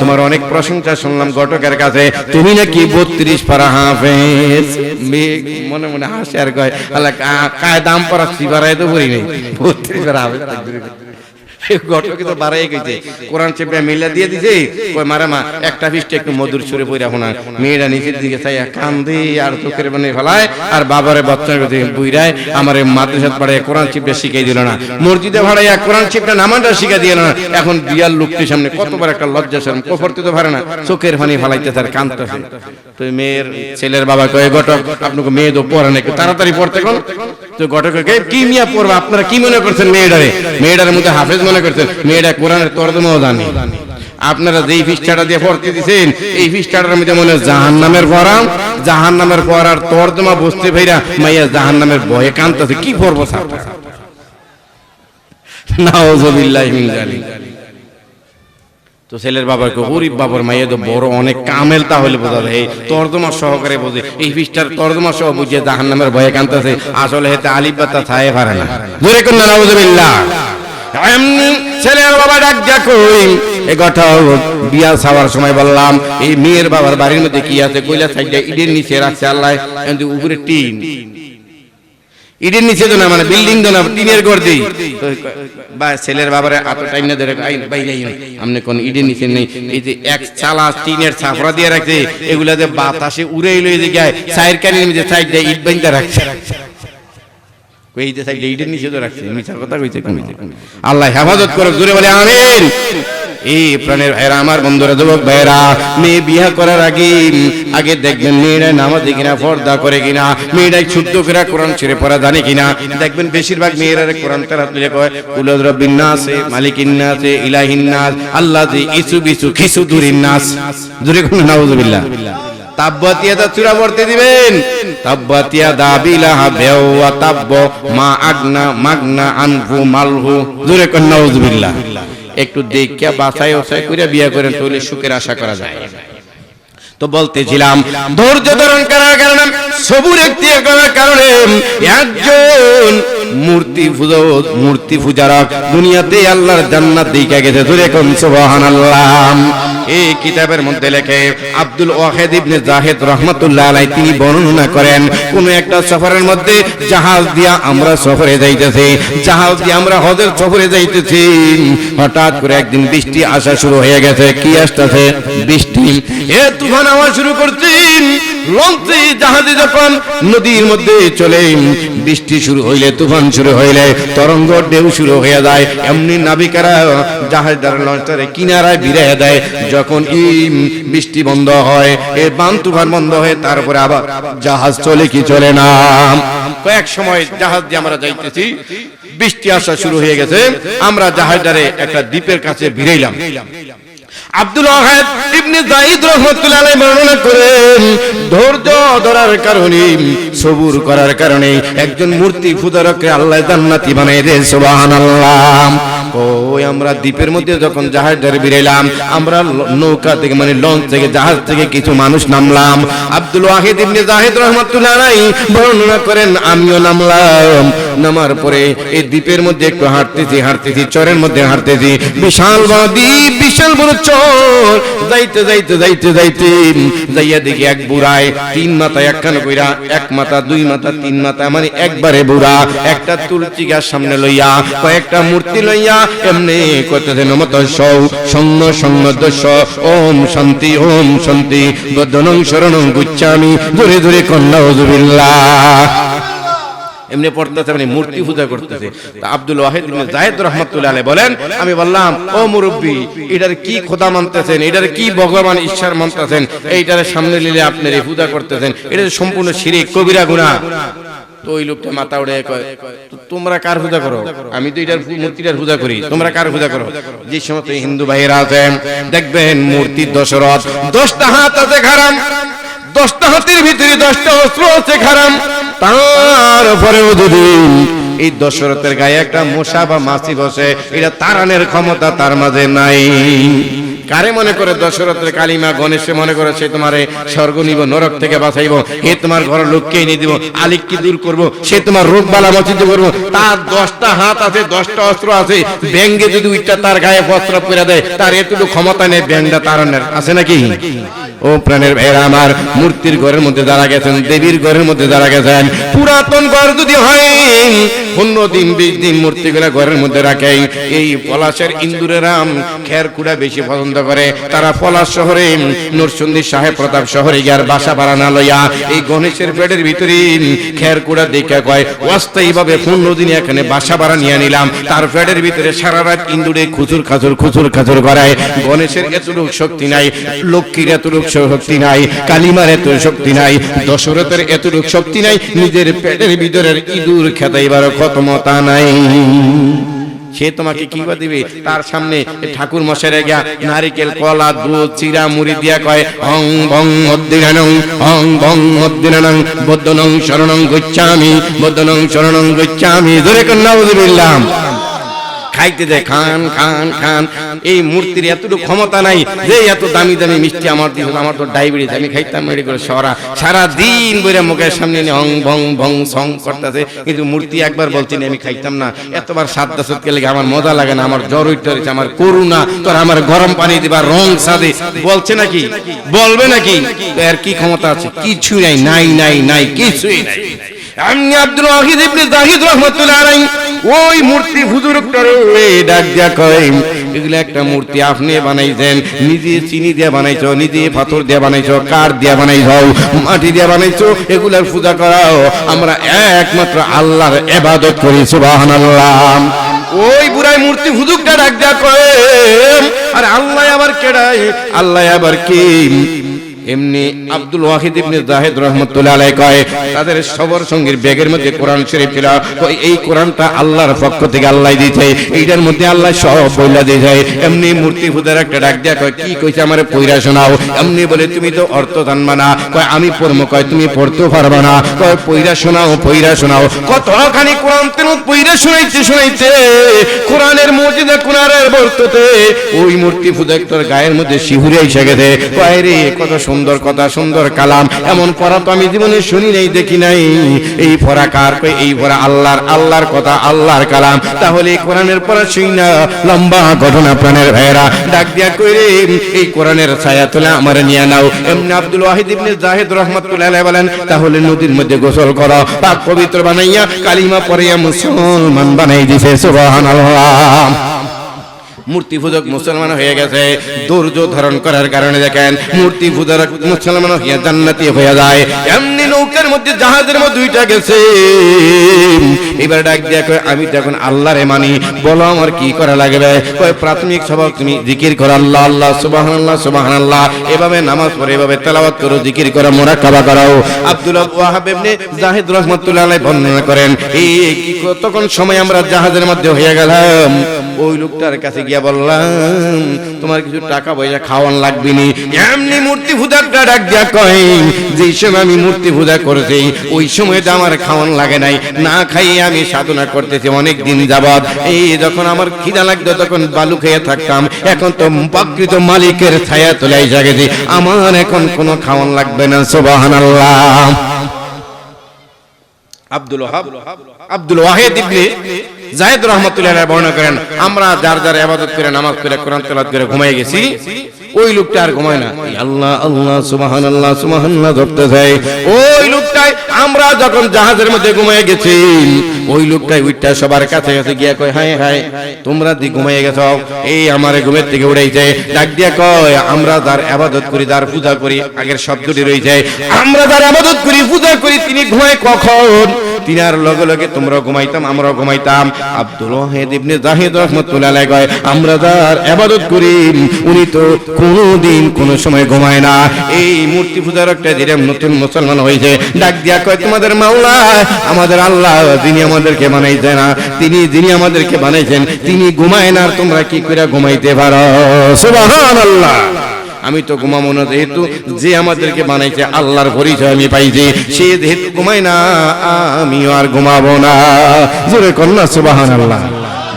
তোমার অনেক প্রশংসা শুনলাম ঘটকের কাছে, তুমি নাকি 32 পারা হাফেজ। মেয়ে মনে মনে হাসে আর কয় আল্লাহ কায় দাম পড়া সিবারায় তো বলি নেই 32 পারা হাফেজ। ঘটকে তো বাড়াই গেছে, কোরআন চেপে মিল্লা দিয়ে দিছে। কই মারা মা একটা ফিস্টে একটু মধুর সুরে পইরা শোনা। মেয়েরা নিচের দিকে চাইয়া কান্দে আর চোখের মানে ফেলায়, আর বাবারে বাচ্চার কাছে বুইরায় আমার মাদ্রাসাত পড়ায় কোরআন চিপটা শিখাই দিল না, মসজিদে ভাড়াইয়া কোরআন চিপটা নামাজটা শিখাই দিল না। এখন বিয়ার লোকটির সামনে কতবার একটা লজ্জা শরম কফরতে তো পারে না, চোখের পানি ফেলাইতে তার কান্দতেছে। তো মেয়ের ছেলের বাবা কয় ঘটক আপনাকে মেয়ে তো পড়ে না, একটু তাড়াতাড়ি পড়তে কোন। তো ঘটককে কি মিয়া পড়বা, আপনারা কি মনে করছেন মেয়েটারে? মেয়েটার মধ্যে হাফেজ মনে করছেন? মেয়েটা কোরআনের তর্জমাও জানে। আপনারা যেই পৃষ্ঠাটা দিয়ে পড়তে দিচ্ছেন এই পৃষ্ঠাটার মধ্যে মনে জাহান্নামের পড়া, জাহান্নামের পড়ার তর্জমা বুঝতে ভাইরা মাইয়া জাহান্নামের ভয়ে কাঁদতেছে। কি পড়বো ছাত্র? নাউযুবিল্লাহি মিন যালিক। তো ছেলের বাবার গরিব বাবার মাইয়া তো বড় অনেক কামেল, তাহলে বোঝা যায় তর্জমা সহকারে বোঝে। এই পৃষ্ঠার তর্জমা সহ বুঝে জাহান্নামের ভয়ে কাঁদতেছে, আসলে হেতে আলিফ বা তা ছায়ে পারে না। জোরে কোন নাউযুবিল্লাহ। এমনি ছেলের বাবা ডাক দিয়া কই এই কথা বিয়া ছাওয়ার সময় বললাম এই মেয়ের বাবার বাড়ির মধ্যে কি আছে? কইলা সাইডে ইডের নিচে রাখছে আল্লাহ, কিন্তু উপরে টিন। ইডের নিচে তো না, মানে বিল্ডিং তো না, টিনের ঘর দেই। তো বা ছেলের বাবারে এত টাইম না ধরে বাইরে আমনে কোন ইডের নিচে নেই। এই যে এক চালা টিনের ছাপড়া দিয়ে রাখছে, এগুলা যে বাতাসে উড়ে লই যে গায় সাইর কানির মধ্যে সাইডে ইট বাইন্দা রাখছে। আল্লাহ হেফাজত করুক, জোরে বলে আমিন। এই প্রাণের ভাইরা আমার বন্ধুরা যুবক ভাইরা, মেয়ে বিয়া করার আগে দেখবেন মেয়েরা নামাজে কিনা, পর্দা করে কিনা, মেয়েরাই শুদ্ধ করে কোরআন ছেড়ে পড়া জানে কিনা। দেখবেন বেশিরভাগ মেয়েরা কোরআন তেলাওয়াত করে কয় কুল রাব্বিন নাস মালিকিন নাস ইলাহিন নাস আল্লাযী ইসুবিসু খিসুদুরিন নাস। জোরে কোন নাউযুবিল্লাহ। তাব্বাত ইয়াদা সূরা পড়তে দিবেন, তাব্বাত ইয়াদা বিলাহাব ওয়া তাব্ব মা আগনা মাগনা আনহু মালহু। জোরে কোন নাউযুবিল্লাহ। একটু দেখিয়া বাছাই ওছাই করে বিয়া করেন, তাহলে সুখের আশা করা যায়। তো বলতেছিলাম ধৈর্য ধারণ করার কারণে, সবুর এখতিয়ার করার কারণে একজন মূর্তি পূজারক দুনিয়াতে আল্লাহর জান্নাত দেখা গেছে। জোরে কোন সুবহানাল্লাহ। এই কিতাবের মধ্যে লেখে আব্দুল ওয়াহিদ ইবনে জাহিদ রাহমাতুল্লাহ আলাইহি তিনি বর্ণনা করেন, কোন একটা সফরের মধ্যে জাহাজ দিয়া আমরা সফরে যাইতেছি, জাহাজ দিয়ে আমরা হজের সফরে যাইতেছি। হঠাৎ করে একদিন বৃষ্টি আসা শুরু হয়ে গেছে। কি আসতেছে? বৃষ্টি। এ তুফান আওয়াজ শুরু করছে, লঞ্চে জাহাজে যখন নদীর মধ্যে চলে, বৃষ্টি শুরু হইলে, তুফান শুরু হইলে, তরঙ্গ ঢেউ শুরু হয়ে যায়, এমনি নাবিকেরা জাহাজটার লঞ্চটারে কিনারায় বিরাইয়া দেয়। যখন এই বৃষ্টি বন্ধ হয়, এই বান তুফান বন্ধ হয়, তারপরে আবার জাহাজ চলে কি চলে না। কয়েক সময় জাহাজ দিয়ে আমরা যাইতেছি, বৃষ্টি আসা শুরু হয়ে গেছে, আমরা জাহাজটারে একটা দ্বীপের কাছে ভিড়াইলাম। আব্দুল ওয়াহাব ইবনে যায়েদ রাহমাতুল্লাহ আলাইহি বর্ণনা করেন, ধৈর্য ধরার কারণে, সবুর করার কারণে একজন মূর্তি পূজারকে আল্লাহ জান্নাতি বানায় দেয়। সুবহানাল্লাহ। ওই আমরা দ্বীপের মধ্যে যখন জাহাজটারে বিরাইলাম, আমরা নৌকা থেকে মানে লঞ্চ থেকে জাহাজ থেকে কিছু মানুষ নামলাম। আব্দুল ওয়াহিদ ইবনে যায়েদ রাহমাতুল্লাহ আলাইহি বর্ণনা করেন, আমিও নামলাম। নামার পরে এই দ্বীপের মধ্যে একটু হাঁটতেছি, চরের মধ্যে হাঁটতেছি, বিশাল বড় দ্বীপ, বিশাল বড় চর। যাইতে যাইয়া দেখি এক বুড়ায় 3 মাথা একখান কইরা, 1 মাথা 2 মাথা 3 মাথা মানে একবারে বুড়া, একটা তুলসী গাছ সামনে লইয়া, কয়েকটা মূর্তি লইয়া এমনি কইতেছেন, মত সৌ সঙ্গ সঙ্গ দশ ওম শান্তি ওম শান্তি বদনং শরণং গুচ্ছামি, জোরে জোরে কন্যা নাউযুবিল্লাহ এমনি পড়তেছে, মানে মূর্তি পূজা করতেছে। তা আব্দুল ওয়াহিদ ইবনে যায়েদ রাহমাতুল্লাহ আলাইহি বলেন, আমি বললাম, ও মুরব্বি, এটার কি খোদা মানতেছেন, এটার কি ভগবান ঈশ্বর মানতেছেন, এইটার সামনে নিলে আপনারা পূজা করতেছেন, এটা সম্পূর্ণ শিরক, কবিরা গুনাহ। তো ওই লোকটা মাথা উড়ে কয়, তোমরা কার পূজা করো? আমি তো এটার মূর্তিটার পূজা করি, তোমরা কার পূজা করো? যে সমস্ত হিন্দু ভাইয়েরা আছেন, দেখবেন মূর্তির দশরথ, 10টা হাত আছে খারাম, 10টা হাতের ভিতরে 10টা অস্ত্র আছে খারাম। তারপরেও যদি এই দশরথের গায়ে একটা মশা বা মাছি বসে, এটা তাড়ানোর ক্ষমতা তার মাঝে নাই। কারে মনে করে দশরথের কালিমা গণেশে মনে করে সে তোমারে স্বর্গ নিব, নরক থেকে বাঁচাইব, হে তোমার ঘর লোককে এনে দিব, আলিক কি দূর করব, সে তোমার রোগ বালা বাঁচিত করবো। তার 10টা হাত আছে, 10টা অস্ত্র আছে, ব্যাঙ্গে যদি উইটা তার গায়ে বস্ত্র পরে দেয়, তার এতটুকু ক্ষমতা নেই ব্যাঙ্গটা তাড়ানোর, আছে নাকি? ও প্রাণের ভাইরা আমার, মূর্তির ঘরের মধ্যে যারা গেছেন, দেবীর ঘরের মধ্যে যারা গেছেন, পুরাতন ঘর যদি হয় 15 দিন 20 দিন মূর্তিগুলা ঘরের মধ্যে রাখে। এই পলাশের ইন্দুরেরা খেরকুড়া বেশি পছন্দ করে, তারা পলাশ শহরে নরসিংদী সাহেব প্রতাপ শহরে গিয়ার বাসা বাড়ানা লইয়া এই গণেশের পেটের ভিতরে খেরকুড়া দেখা কয়, অস্থায়ী ভাবে 15 দিন এখানে বাসা বাড়া নিয়ে নিলাম, তার পেটের ভিতরে সারা রাত ইন্দুরে খুচুর খাচুর করায়। গণেশের এতটুকু শক্তি নাই, লক্ষ্মীর এতটুকু শক্তি নাই, কালিমার এত শক্তি নাই, দশরথের এতটুকু শক্তি নাই, নিজের পেটের ভিতরের ইঁদুর খেতাইবার ক্ষমতা নাই। সে তোমাকে কি দিবে? তার সামনে ঠাকুর মশাইরা গিয়া নারিকেল, কলা, দুধ, চিরা, মুড়ি দিয়া কয়, হং ভং মদ্দিনানং, হং ভং মদ্দিনানং বদ্দনং শরণং গচ্ছামি, বদ্দনং শরণং গচ্ছামি, জোরে কর নাউযুবিল্লাহ। খাইতে যায়, খান খান খান। এই মূর্তির এতটুকু ক্ষমতা নাই যে এত দামি দামি মিষ্টি আমার দিয়ে, আমার তো ডায়াবেটিস, আমি খাইতাম মেডি করে সারা দিন বইরা মুখের সামনে হং ভং ভং সং করতেছে, কিন্তু মূর্তি একবার বলছি আমি খাইতাম না, এতবার সাদা সুদকে লেগে আমার মজা লাগে না, আমার জ্বর উঠতে, আমার করুণা, তোর আমার গরম পানি দিবার রং সাদে বলছে নাকি? বলবে নাকি? এর কি ক্ষমতা আছে? কিছু নাই, নাই নাই নাই, কিছুই নাই। আমি আব্দুল ওয়াহিদ ইবনে যায়েদ রাহমাতুল্লাহ আলাইহি ওই মূর্তি হুজুরটারে ডাক দিয়া কয়, এগুলা একটা মূর্তি আপনি বানাইছেন, নিজে চিনি দিয়ে বানাইছো, নিজে পাথর দিয়ে বানাইছো, কাঠ দিয়ে বানাইছো, মাটি দিয়ে বানাইছো, এগুলার পূজা করাও, আমরা একমাত্র আল্লাহর ইবাদত করি। সুবহানাল্লাহ। ওই বুড়াই মূর্তি হুজুরটা ডাক দিয়া কয়, আরে আল্লাহ আবার কেডাই? আল্লাহ আবার কি? এমনি আব্দুল ওয়াহিদ ইবনে যায়েদ রাহমাতুল্লাহ আলাইহি কয়, তাদের সবার সঙ্গীর ব্যাগের মধ্যে কোরআন শরীফ ছিল, এই কোরআনটা আল্লাহর পক্ষ থেকে আল্লাহ দিয়েছে, এইটার মধ্যে আল্লাহ সব বইলা দিয়েছে। এমনি মূর্তি পূজার একটা ডাক দিয়া কয়, কি কইছে আমারে পয়রা শোনাও। এমনি বলে, তুমি তো অর্থ জানবা না। কয় আমি পড়মু। কয় তুমি পড়তেও পারবা না। কয় পয়রা শোনাও, পয়রা শোনাও। কতখানি কোরআন তেমন পয়রা শোনাইতে কোরআনের মুজিজা, কোরআনের বর্ততে ওই মূর্তি পূজার গায়ের মধ্যে শিহুরে এসে গেছে। কয় রে, কত সুন্দর কথা, সুন্দর কালাম, এমন পড়া তো আমি জীবনে শুনি নাই, দেখি নাই। এই পড়া কার? এই পড়া আল্লাহর, আল্লাহর কথা, আল্লাহর কালাম। তাহলে এই কোরআনের পড়া শুই না, লম্বা ঘটনা প্রাণের ভাইরা ডাক দিয়া কইরে, এই কোরআনের ছায়া তুলে আমার নিয়ে নাও। এমনি আব্দুল ওয়াহিদ ইবনে যায়েদ রাহমাতুল্লাহ আলাইহি বলেন, তাহলে নদীর মধ্যে গোসল করো, পাক পবিত্র বানাইয়া কালিমা পড়িয়া মুসলমান বানাই দিছে। সুবহানাল্লাহ। মূর্তি পূজক মুসলমান হয়ে গেছে, ধৈর্য ধারণ করার কারণে দেখেন মূর্তি পূজক মুসলমান হয়ে জান্নাতি হয়ে যায়। এমনি নৌকার মধ্যে জাহাজের মধ্যে দুইটা গেছে, এবার ডাক দিয়া কয় আমি তো এখন আল্লাহরে মানি, বলো আমার কি করা লাগবে? কয় প্রাথমিক সবক তুমি জিকির করো, আল্লাহ আল্লাহ সুবহানাল্লাহ সুবহানাল্লাহ, এভাবে নামাজ পড়ে এভাবে তেলাওয়াত করো, জিকির করো, মুরাকাবা করো। আব্দুল্লাহ ওয়াহাব ইবনে জাহিদ রাহমাতুল্লাহ আলাইহি বর্ণনা করেন, এই তখন সময় আমরা জাহাজের মধ্যে হয়ে গেলাম, ওই লোকটার কাছে গিয়া বললাম তোমার কিছু টাকা পয়সা খাওয়ান লাগবে নি। এমনি মূর্তি পূজাটা ডাক দিয়া কয় যে সময় আমি মূর্তি পূজা করেছি ওই সময়টা আমার খাওয়ান লাগে নাই, না খাইয়ে আমি সাধনা করতেছি অনেক দিন যাবত। এই যখন আমার খিদা লাগতো তখন বালু খেয়ে থাকতাম, এখন তো প্রকৃত মালিকের ছায়া তলে এসে গেছি, আমার এখন কোনো খাওয়ান লাগবে না। সুবহানাল্লাহ। আব্দুল ওয়াহিদ ইবনে জায়েদ রাহমাতুল্লাহ আলাইহি বর্ণনা করেন, আমরা যার যার ইবাদত করে নামাজ পড়ে কোরআন তেলাওয়াত করে ঘুমিয়ে গেছি, ওই লোকটা আর ঘুমায় না, আল্লাহ আল্লাহ সুবহানাল্লাহ সুবহানাল্লাহ ধরতে যায়। ওই লোকটাই আমরা যখন জাহাজের মধ্যে ঘুমিয়ে গেছি, ওই লোকটাই উঠটা সবার কাছে কাছে গিয়া কয় হায় হায় তোমরা দি ঘুমিয়ে গেছো, এই আমারে ঘুমের থেকে উড়াইছে, ডাক দিয়া কয় আমরা যার ইবাদত করি যার পূজা করি, আগের শব্দটি রয়েছে আমরা যার ইবাদত করি পূজা করি তিনি ঘুমায় কখন? তিনার লগে লগে তোমরা ঘুমাইতাম আমরাও ঘুমাইতাম। আব্দুল ওয়াহিদ ইবনে জাহিদ রাহমাতুল্লাহ আলাইহি কয় আমরা যার ইবাদত করি উনি তো কোনদিন কোন সময় ঘুমায় না। এই মূর্তি পূজার একটা যেরকম নতুন মুসলমান হয়েছে, ডাক দিয়া কয় তোমাদের মাওলা আমাদের আল্লাহ যিনি আমাদেরকে বানাইছে না, যিনি আমাদেরকে বানাইছেন তিনি ঘুমায় না, আর তোমরা কি করে ঘুমাইতে পারো? সুবহানাল্লাহ। আমি তো ঘুমাবো না, যেহেতু যে আমাদেরকে বানাইছে আল্লাহর পরিচয় আমি পাইছি, সে যেহেতু ঘুমায় না আমিও আর ঘুমাবো না। জোরে কন্যা সুবহানাল্লাহ।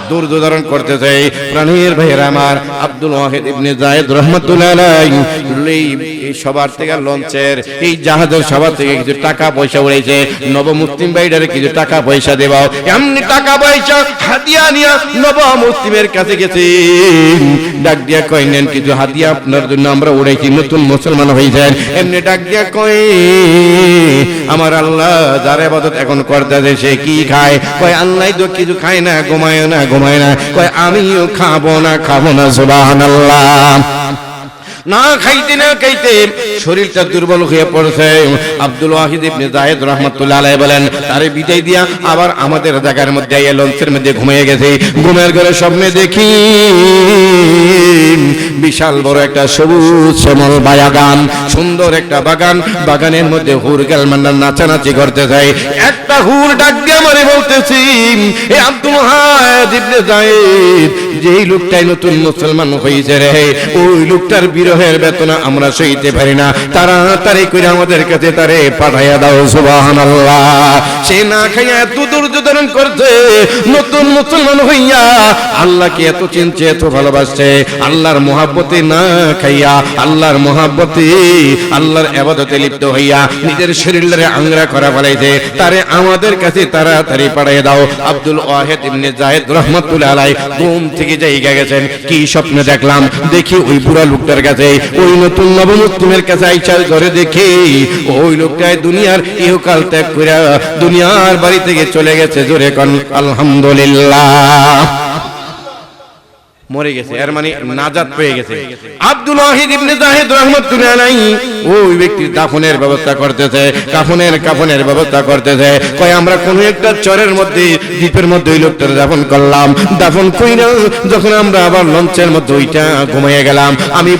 ধৈর্য ধারণ করতে চাই প্রাণের ভাইয়েরা আমার। আব্দুল ওয়াহিদ ইবনে জায়েদ রাহমাতুল্লাহ আলাইহি এই সবার থেকে লঞ্চের এই জাহাজের সবার থেকে কিছু টাকা পয়সা উড়াইছে, নব মুসলিম ভাইডারে কিছু টাকা পয়সা দেবা, এমনি টাকা পয়সা হাদিয়া নিয়া নব মুসলিমের কাছে গেছে, ডাক দিয়া কয় নেন কিছু হাদিয়া আপনার জন্য আমরা উড়াইছি, নতুন মুসলমান হয়েছেন। এমনি ডাক দিয়া কয় আমার আল্লাহ যার ইবাদত এখন করতেছে সে কি খায়? কয় আল্লাহ তো কিছু খায় না, ঘুমায় না, ঘুমায় না। কয় আমিও খাবো না, খাবো না। সুবহানাল্লাহ। না খাইতে না খাইতে শরীরটা দুর্বল হয়ে পড়ছে। আব্দুল ওয়াহিদ ইবনে জায়েদ রাহমাতুল্লাহ আলাইহি বলেন তারে বিদায় দিয়া আবার আমাদের জায়গার মধ্যে এই লঞ্চের মধ্যে ঘুমিয়ে গেছে। ঘুমের ঘরে স্বপ্নে দেখি বিশাল বড় একটা সবুজ শ্যামল বাগান, সুন্দর একটা বাগান, বাগানের মধ্যে হুর গালমান্ডার নাচানাচি করতে যায়। একটা হুর ডাক দিয়ে আমারে বলতেছি এ আব্দুল ওয়াহিদ ইবনে জায়েদ, যেই লোকটাই নতুন মুসলমান হয়েছে রে, ওই লোকটার বিরহের বেদনা আমরা সইতে পারি না, তাড়াতাড়ি করে আমাদের কাছে তারে পাঠাইয়া দাও। সুবহানাল্লাহ। সে না খাইয়া এত ধৈর্য ধারণ করছে, নতুন মুসলমান হইয়া আল্লাহকে এত চিনছে, এত ভালোবাসছে, আল্লাহর মহব্বতে না খাইয়া আল্লাহর মহব্বতে আল্লাহর ইবাদতে লিপ্ত হইয়া নিজের শরীরে আংরা করা ফেলাইছে, তারে আমাদের কাছে তাড়াতাড়ি পাঠাইয়া দাও। আব্দুল ওয়াহিদ ইবনে জায়েদ রাহমাতুল্লাহ আলাইহি ঘুম থেকে জায়গা গেছেন, কি স্বপ্নে দেখলাম? দেখি ওই বুড়া লোকটার কাছে, ওই নতুন নবমুসলিমের কাছে আইসার ঘরে দেখি ওই লোকটাই দুনিয়ার ইহকাল ত্যাগ করে দুনিয়ার বাড়ি থেকে চলে গেছে। জোরে কোন আলহামদুলিল্লাহ। মরে গেছে, এর মানে নাজাত পেয়ে গেছে। আব্দুল ওয়াহিদ ইবনে জায়েদ রাহমাতুল্লাহ আলাইহি ওই ব্যক্তির দাফনের ব্যবস্থা করতেছে, কাফনের ব্যবস্থা করতেছে। কয় আমরা কোন একটা চরের মধ্যে দ্বীপের মধ্যে ওই লোকটার দাফন করলাম। দাফন কইরা যখন আমরা আবার লঞ্চের মধ্যে ওইটা ঘুমিয়ে গেলাম, আমি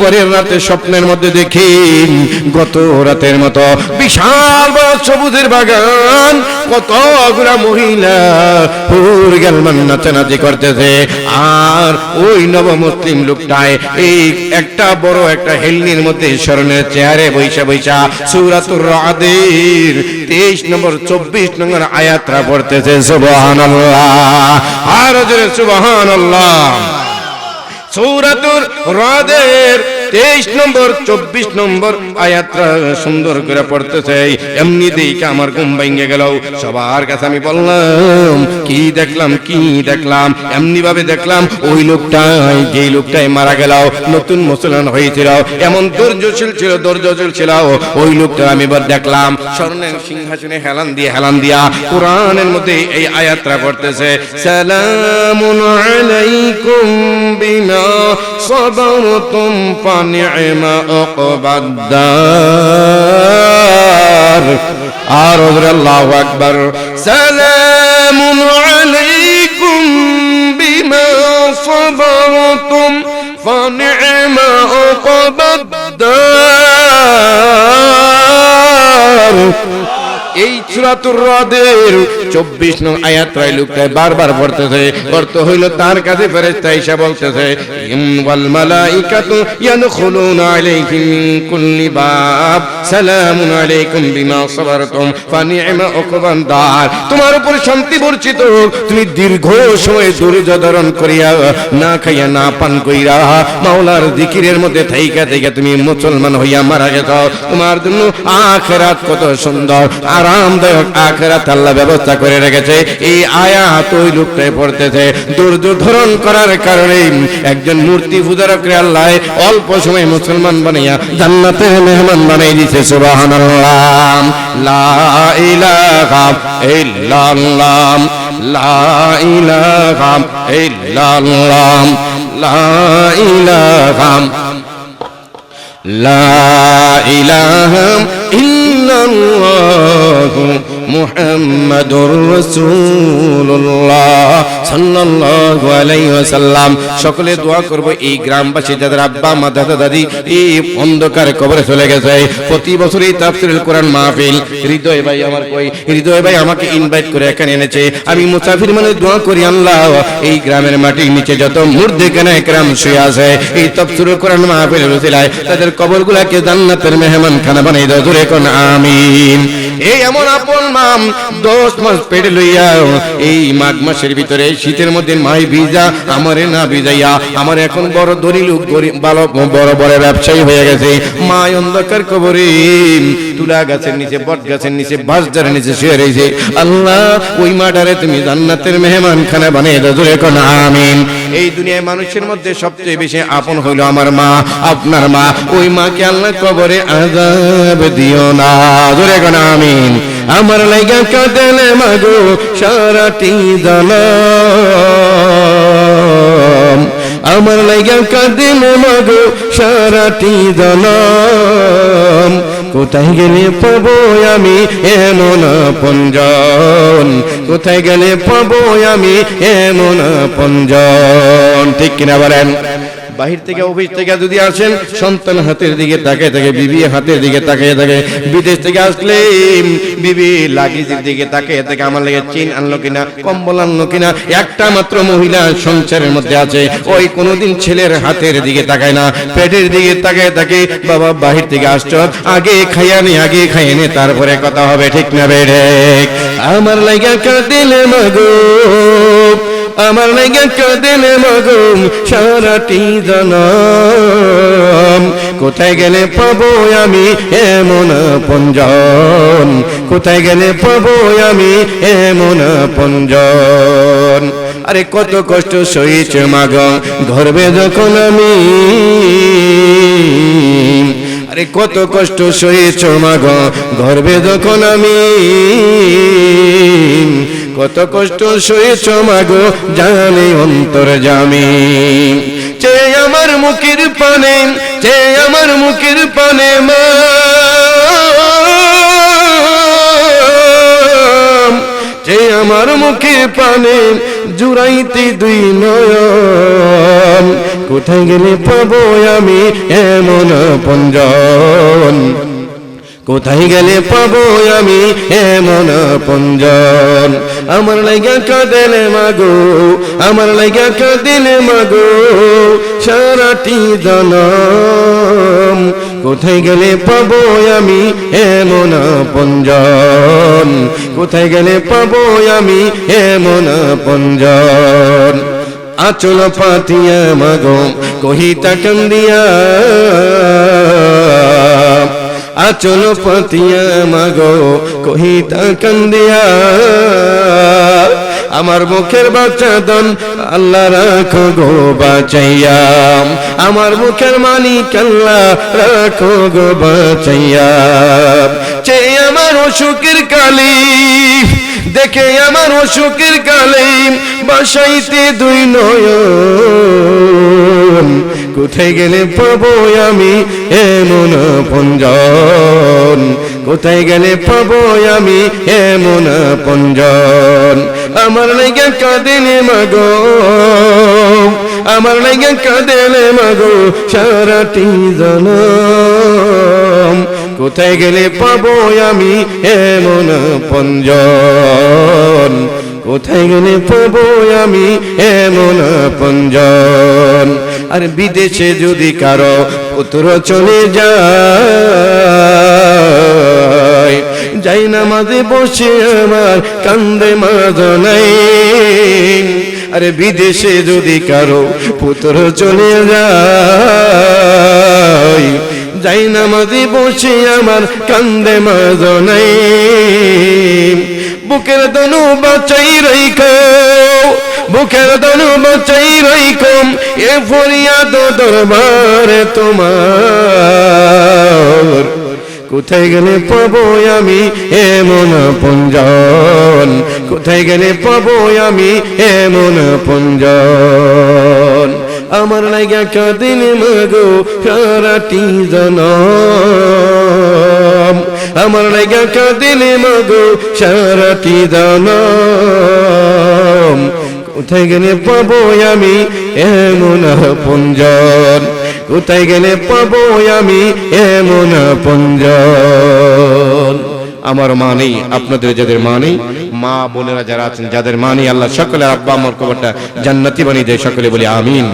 পরের রাতে স্বপ্নের মধ্যে দেখি গত রাতের মতো বিশাল বড় সবুজের বাগান, কতগুলা মহিলা হুর গালমান নাচানাচি করতেছে, আর ওই নবমুসলিম লোকটায় এই একটা বড় একটা হেলনির মধ্যে স্মরণের চেয়ারে বৈশা বৈশা সূরাতুর রাদের 23 নম্বর 24 নম্বর আয়াতটা পড়তেছে। সুবহানাল্লাহ। আর জোরে সুবহানাল্লাহ। সূরাতুর রাদের 23 নম্বর 24 নম্বর আয়াতটা সুন্দর করে পড়তেছে। এমনি দেখে আমার ঘুম ভেঙে গেল। সবার কাছে আমি বললাম কি দেখলাম এমনি ভাবে দেখলাম ওই লোকটাই যেই লোকটাই মারা গেল নতুন মুসলমান হয়েছিল, এমন ধৈর্যশীল ছিল ওই লোকটা আমি এবার দেখলাম স্বর্ণের সিংহাসনে হেলান দিয়া কোরআনের মধ্যে এই আয়াতটা পড়তেছে, সালামুন আলাইকুম বিমা সাবারতুম ফানি'মা উকবাদ-দার। আর আল্লাহু আকবার, সালামুন আলাইকুম বিমা সাবারতুম ফানি'মা উকবাদ-দার। এই সূরাতুর রাদের 24 নং আয়াত লোকটাই বারবার পড়তেছে। অর্থ হইল তার কাছে ফেরেশতা এসে বলতেছে, ওয়াল মালাইকাতু ইয়াদখুলুনা আলাইহিম মিন কুল্লি বাব সালামুন আলাইকুম বিমা সাবারতুম ফানি'মা উকবাদ-দার। তোমার উপর শান্তি বর্ষিত হোক, তুমি দীর্ঘ সময় ধৈর্য ধারণ করিয়া না খাইয়া না পান কইরা মাওলার জিকিরের মধ্যে থাইকা তুমি মুসলমান হইয়া মারা গেছ। তোমার জন্য আখিরাত কত সুন্দর আরামদায়ক আখিরাত আল্লাহ ব্যবস্থা করে রেখেছে। এই আয়াত ওই লোকটাই পড়তেছে। ধৈর্য ধারণ করার কারণে একজন মূর্তি পূজারকে আল্লাহ অল্প সময় মুসলমান বানাইয়া জান্নাতের মেহমান বানাই দিয়েছে। সুবহানাল্লাহ, লা ইলাহা ইল্লাল্লাহ, লা ইলাহা ইল্লাল্লাহ, লা ইলাহা ইল্লাল্লাহ মুহাম্মাদুর রাসূলুল্লাহ সাল্লাল্লাহু আলাইহি ওয়াসাল্লাম। সকলে দোয়া করব এই গ্রামবাসী যাদের আব্বা মা দাদা দাদি এই অন্ধকার কবরে চলে গেছে। প্রতি বছর এই তাফসীরুল কোরআন মাহফিল হৃদয় ভাই আমাকে ইনভাইট করে এখানে এনেছে। আমি মুসাফির মানে দোয়া করি আল্লাহ এই গ্রামের মাটির নিচে যত মুর্দেখানা একরাম শুয়ে আছে এই তাফসীরুল কোরআন মাহফিলের উসিলায় তাদের কবরগুলোকে জান্নাতের মেহমান খানা বানাই দাও। জোরে কোন আমিন। এই এমন আপন মাম 10 মাস পেটে লইয়া এই মাঘ মাসের ভিতরে শীতের মধ্যে মাই ভিজা আমারে না ভিজাইয়া আমার এখন বড় ধনী লোক ভালো বড় বড় ব্যবসায়ী হয়ে গেছে। মা অন্ধকার কবরে তুলা গাছের নিচে বট গাছের নিচে বাঁশঝাড়ের নিচে শুয়ে রয়েছে। আল্লাহ ওই মাটারে তুমি জান্নাতের মেহমান খানা বানিয়ে দাও। জোরে কোন আমিন। এই দুনিয়ায় মানুষের মধ্যে সবচেয়ে বেশি আপন হইল আমার মা, আপনার মা। ওই মাকে আল্লাহ কবরে আযাব দিও না। জোরে কোন আমিন। আমার লাইগা কাঁদেন মাগো সারাটি জানাম, আমার লাইগা কাঁদেন মাগো সারাটি জানাম। কোথায় গেলে পাবো আমি এমন আপনজন, কোথায় গেলে পাবো আমি এমন আপনজন। ঠিক কিনা বলেন? বাহির থেকে অফিস থেকে যদি আসেন সন্তান হাতের দিকে তাকিয়ে থাকে, বিবি হাতের দিকে তাকিয়ে থাকে। বিদেশ থেকে আসলে বিবি লাগেজের দিকে তাকিয়ে থাকে, আমার লাগে চেন আনলো কিনা, কম্বল আনলো কিনা। একটা মাত্র মহিলা সংসারের মধ্যে আছে, ওই কোনোদিন ছেলের হাতের দিকে তাকায় না, পেটের দিকে তাকিয়ে থাকে। বাবা বাহির থেকে আসছো, আগে খাইয়ে নে তারপরে কথা হবে। ঠিক না বেড়ে? আমার লাগা কাঁদিলে মাগো, আমার লাগা কাঁদিলে মাগো সারাটি জানাম। কোথায় গেলে পাবো আমি এমন আপনজন, কোথায় গেলে পাবো আমি এমন আপনজন। আরে কত কষ্ট সইছে মাগো গর্বে যখন আমি, আরে কত কষ্ট সইছ মাগো গর্বে যখন আমি, কত কষ্ট সইছ মাগো জানে অন্তর্যামী। চে আমার মুখের পানে, চে আমার মুখের পানে মা, চে আমার মুখের পানে জুড়াইতে দুই নয়ন। কোথায় গেলে পাবো আমি এমন আপনজন, কোথায় গেলে পাবো আমি এমন আপনজন। আমার লাগা কাঁদেলে মাগো, আমার লাগা কাঁদেলে মাগো সারাটি জানাম। কোথায় গেলে পাবো আমি এমন আপনজন, কোথায় গেলে পাবো আমি এমন আপনজন। আচল পাতিয়া মাগো কহিতা কান্দিয়া, আচল পাতিয়া মাগো কহিতা কান্দিয়া, আমার মুখের বাচ্চা দন আল্লাহ রাখো গো বাঁচাইয়া, আমার মুখের মালিক আল্লাহ রাখো গো বাঁচাইয়া। চেয়ে আমার অসুখের কালি, দেখে আমার অসুখের কালি, বাসাইতে দুই নয়ন, কোথায় গেলে পাবো আমি এমন আপনজন, কোথায় গেলে পাবো আমি এমন আপনজন। আমার লাইগা কাঁদেলে মাগো, আমার লাইগা কাঁদেলে মাগো সারাটি জনম, কোথায় গেলে পাবো আমি এমন আপনজন, কোথায় গেলে পাবো আমি এমন আপনজন। আর বিদেশে যদি কারো পুত্র চলে যায়, যাই নামাজে বসে আমার কান্দে মা জানাই, আরে বিদেশে যদি কারো পুত্র চলে যায়, যাই নামাজে বসে আমার কান্দে মা জানাই। বুকের দনু বাঁচাই রাইখো, বুকের দনু বাঁচাই রাইখো, এ ফরিয়াদ দরবারে তোমার, কোথায় গেলে পাবো আমি এমন আপনজন, কোথায় গেলে পাবো আমি এমন আপনজন। আমার লাইগা কাঁদিলে মাগো সারাটি জনম, আমার লাইগা কাঁদিলে মাগো সারাটি জনম, কোথায় গেলে পাবো আমি এমন আপনজন, কোথায় গেলে পাবো আমি এমন আপনজন। আমার মা নেই, আপনাদের যাদের মা নেই, মা বোনেরা যারা আছেন যাদের মা নেই, আল্লাহ সকলের আব্বা আমার কবরটা জান্নাতি বানিয়ে দেয়, সকলে বলি আমিন।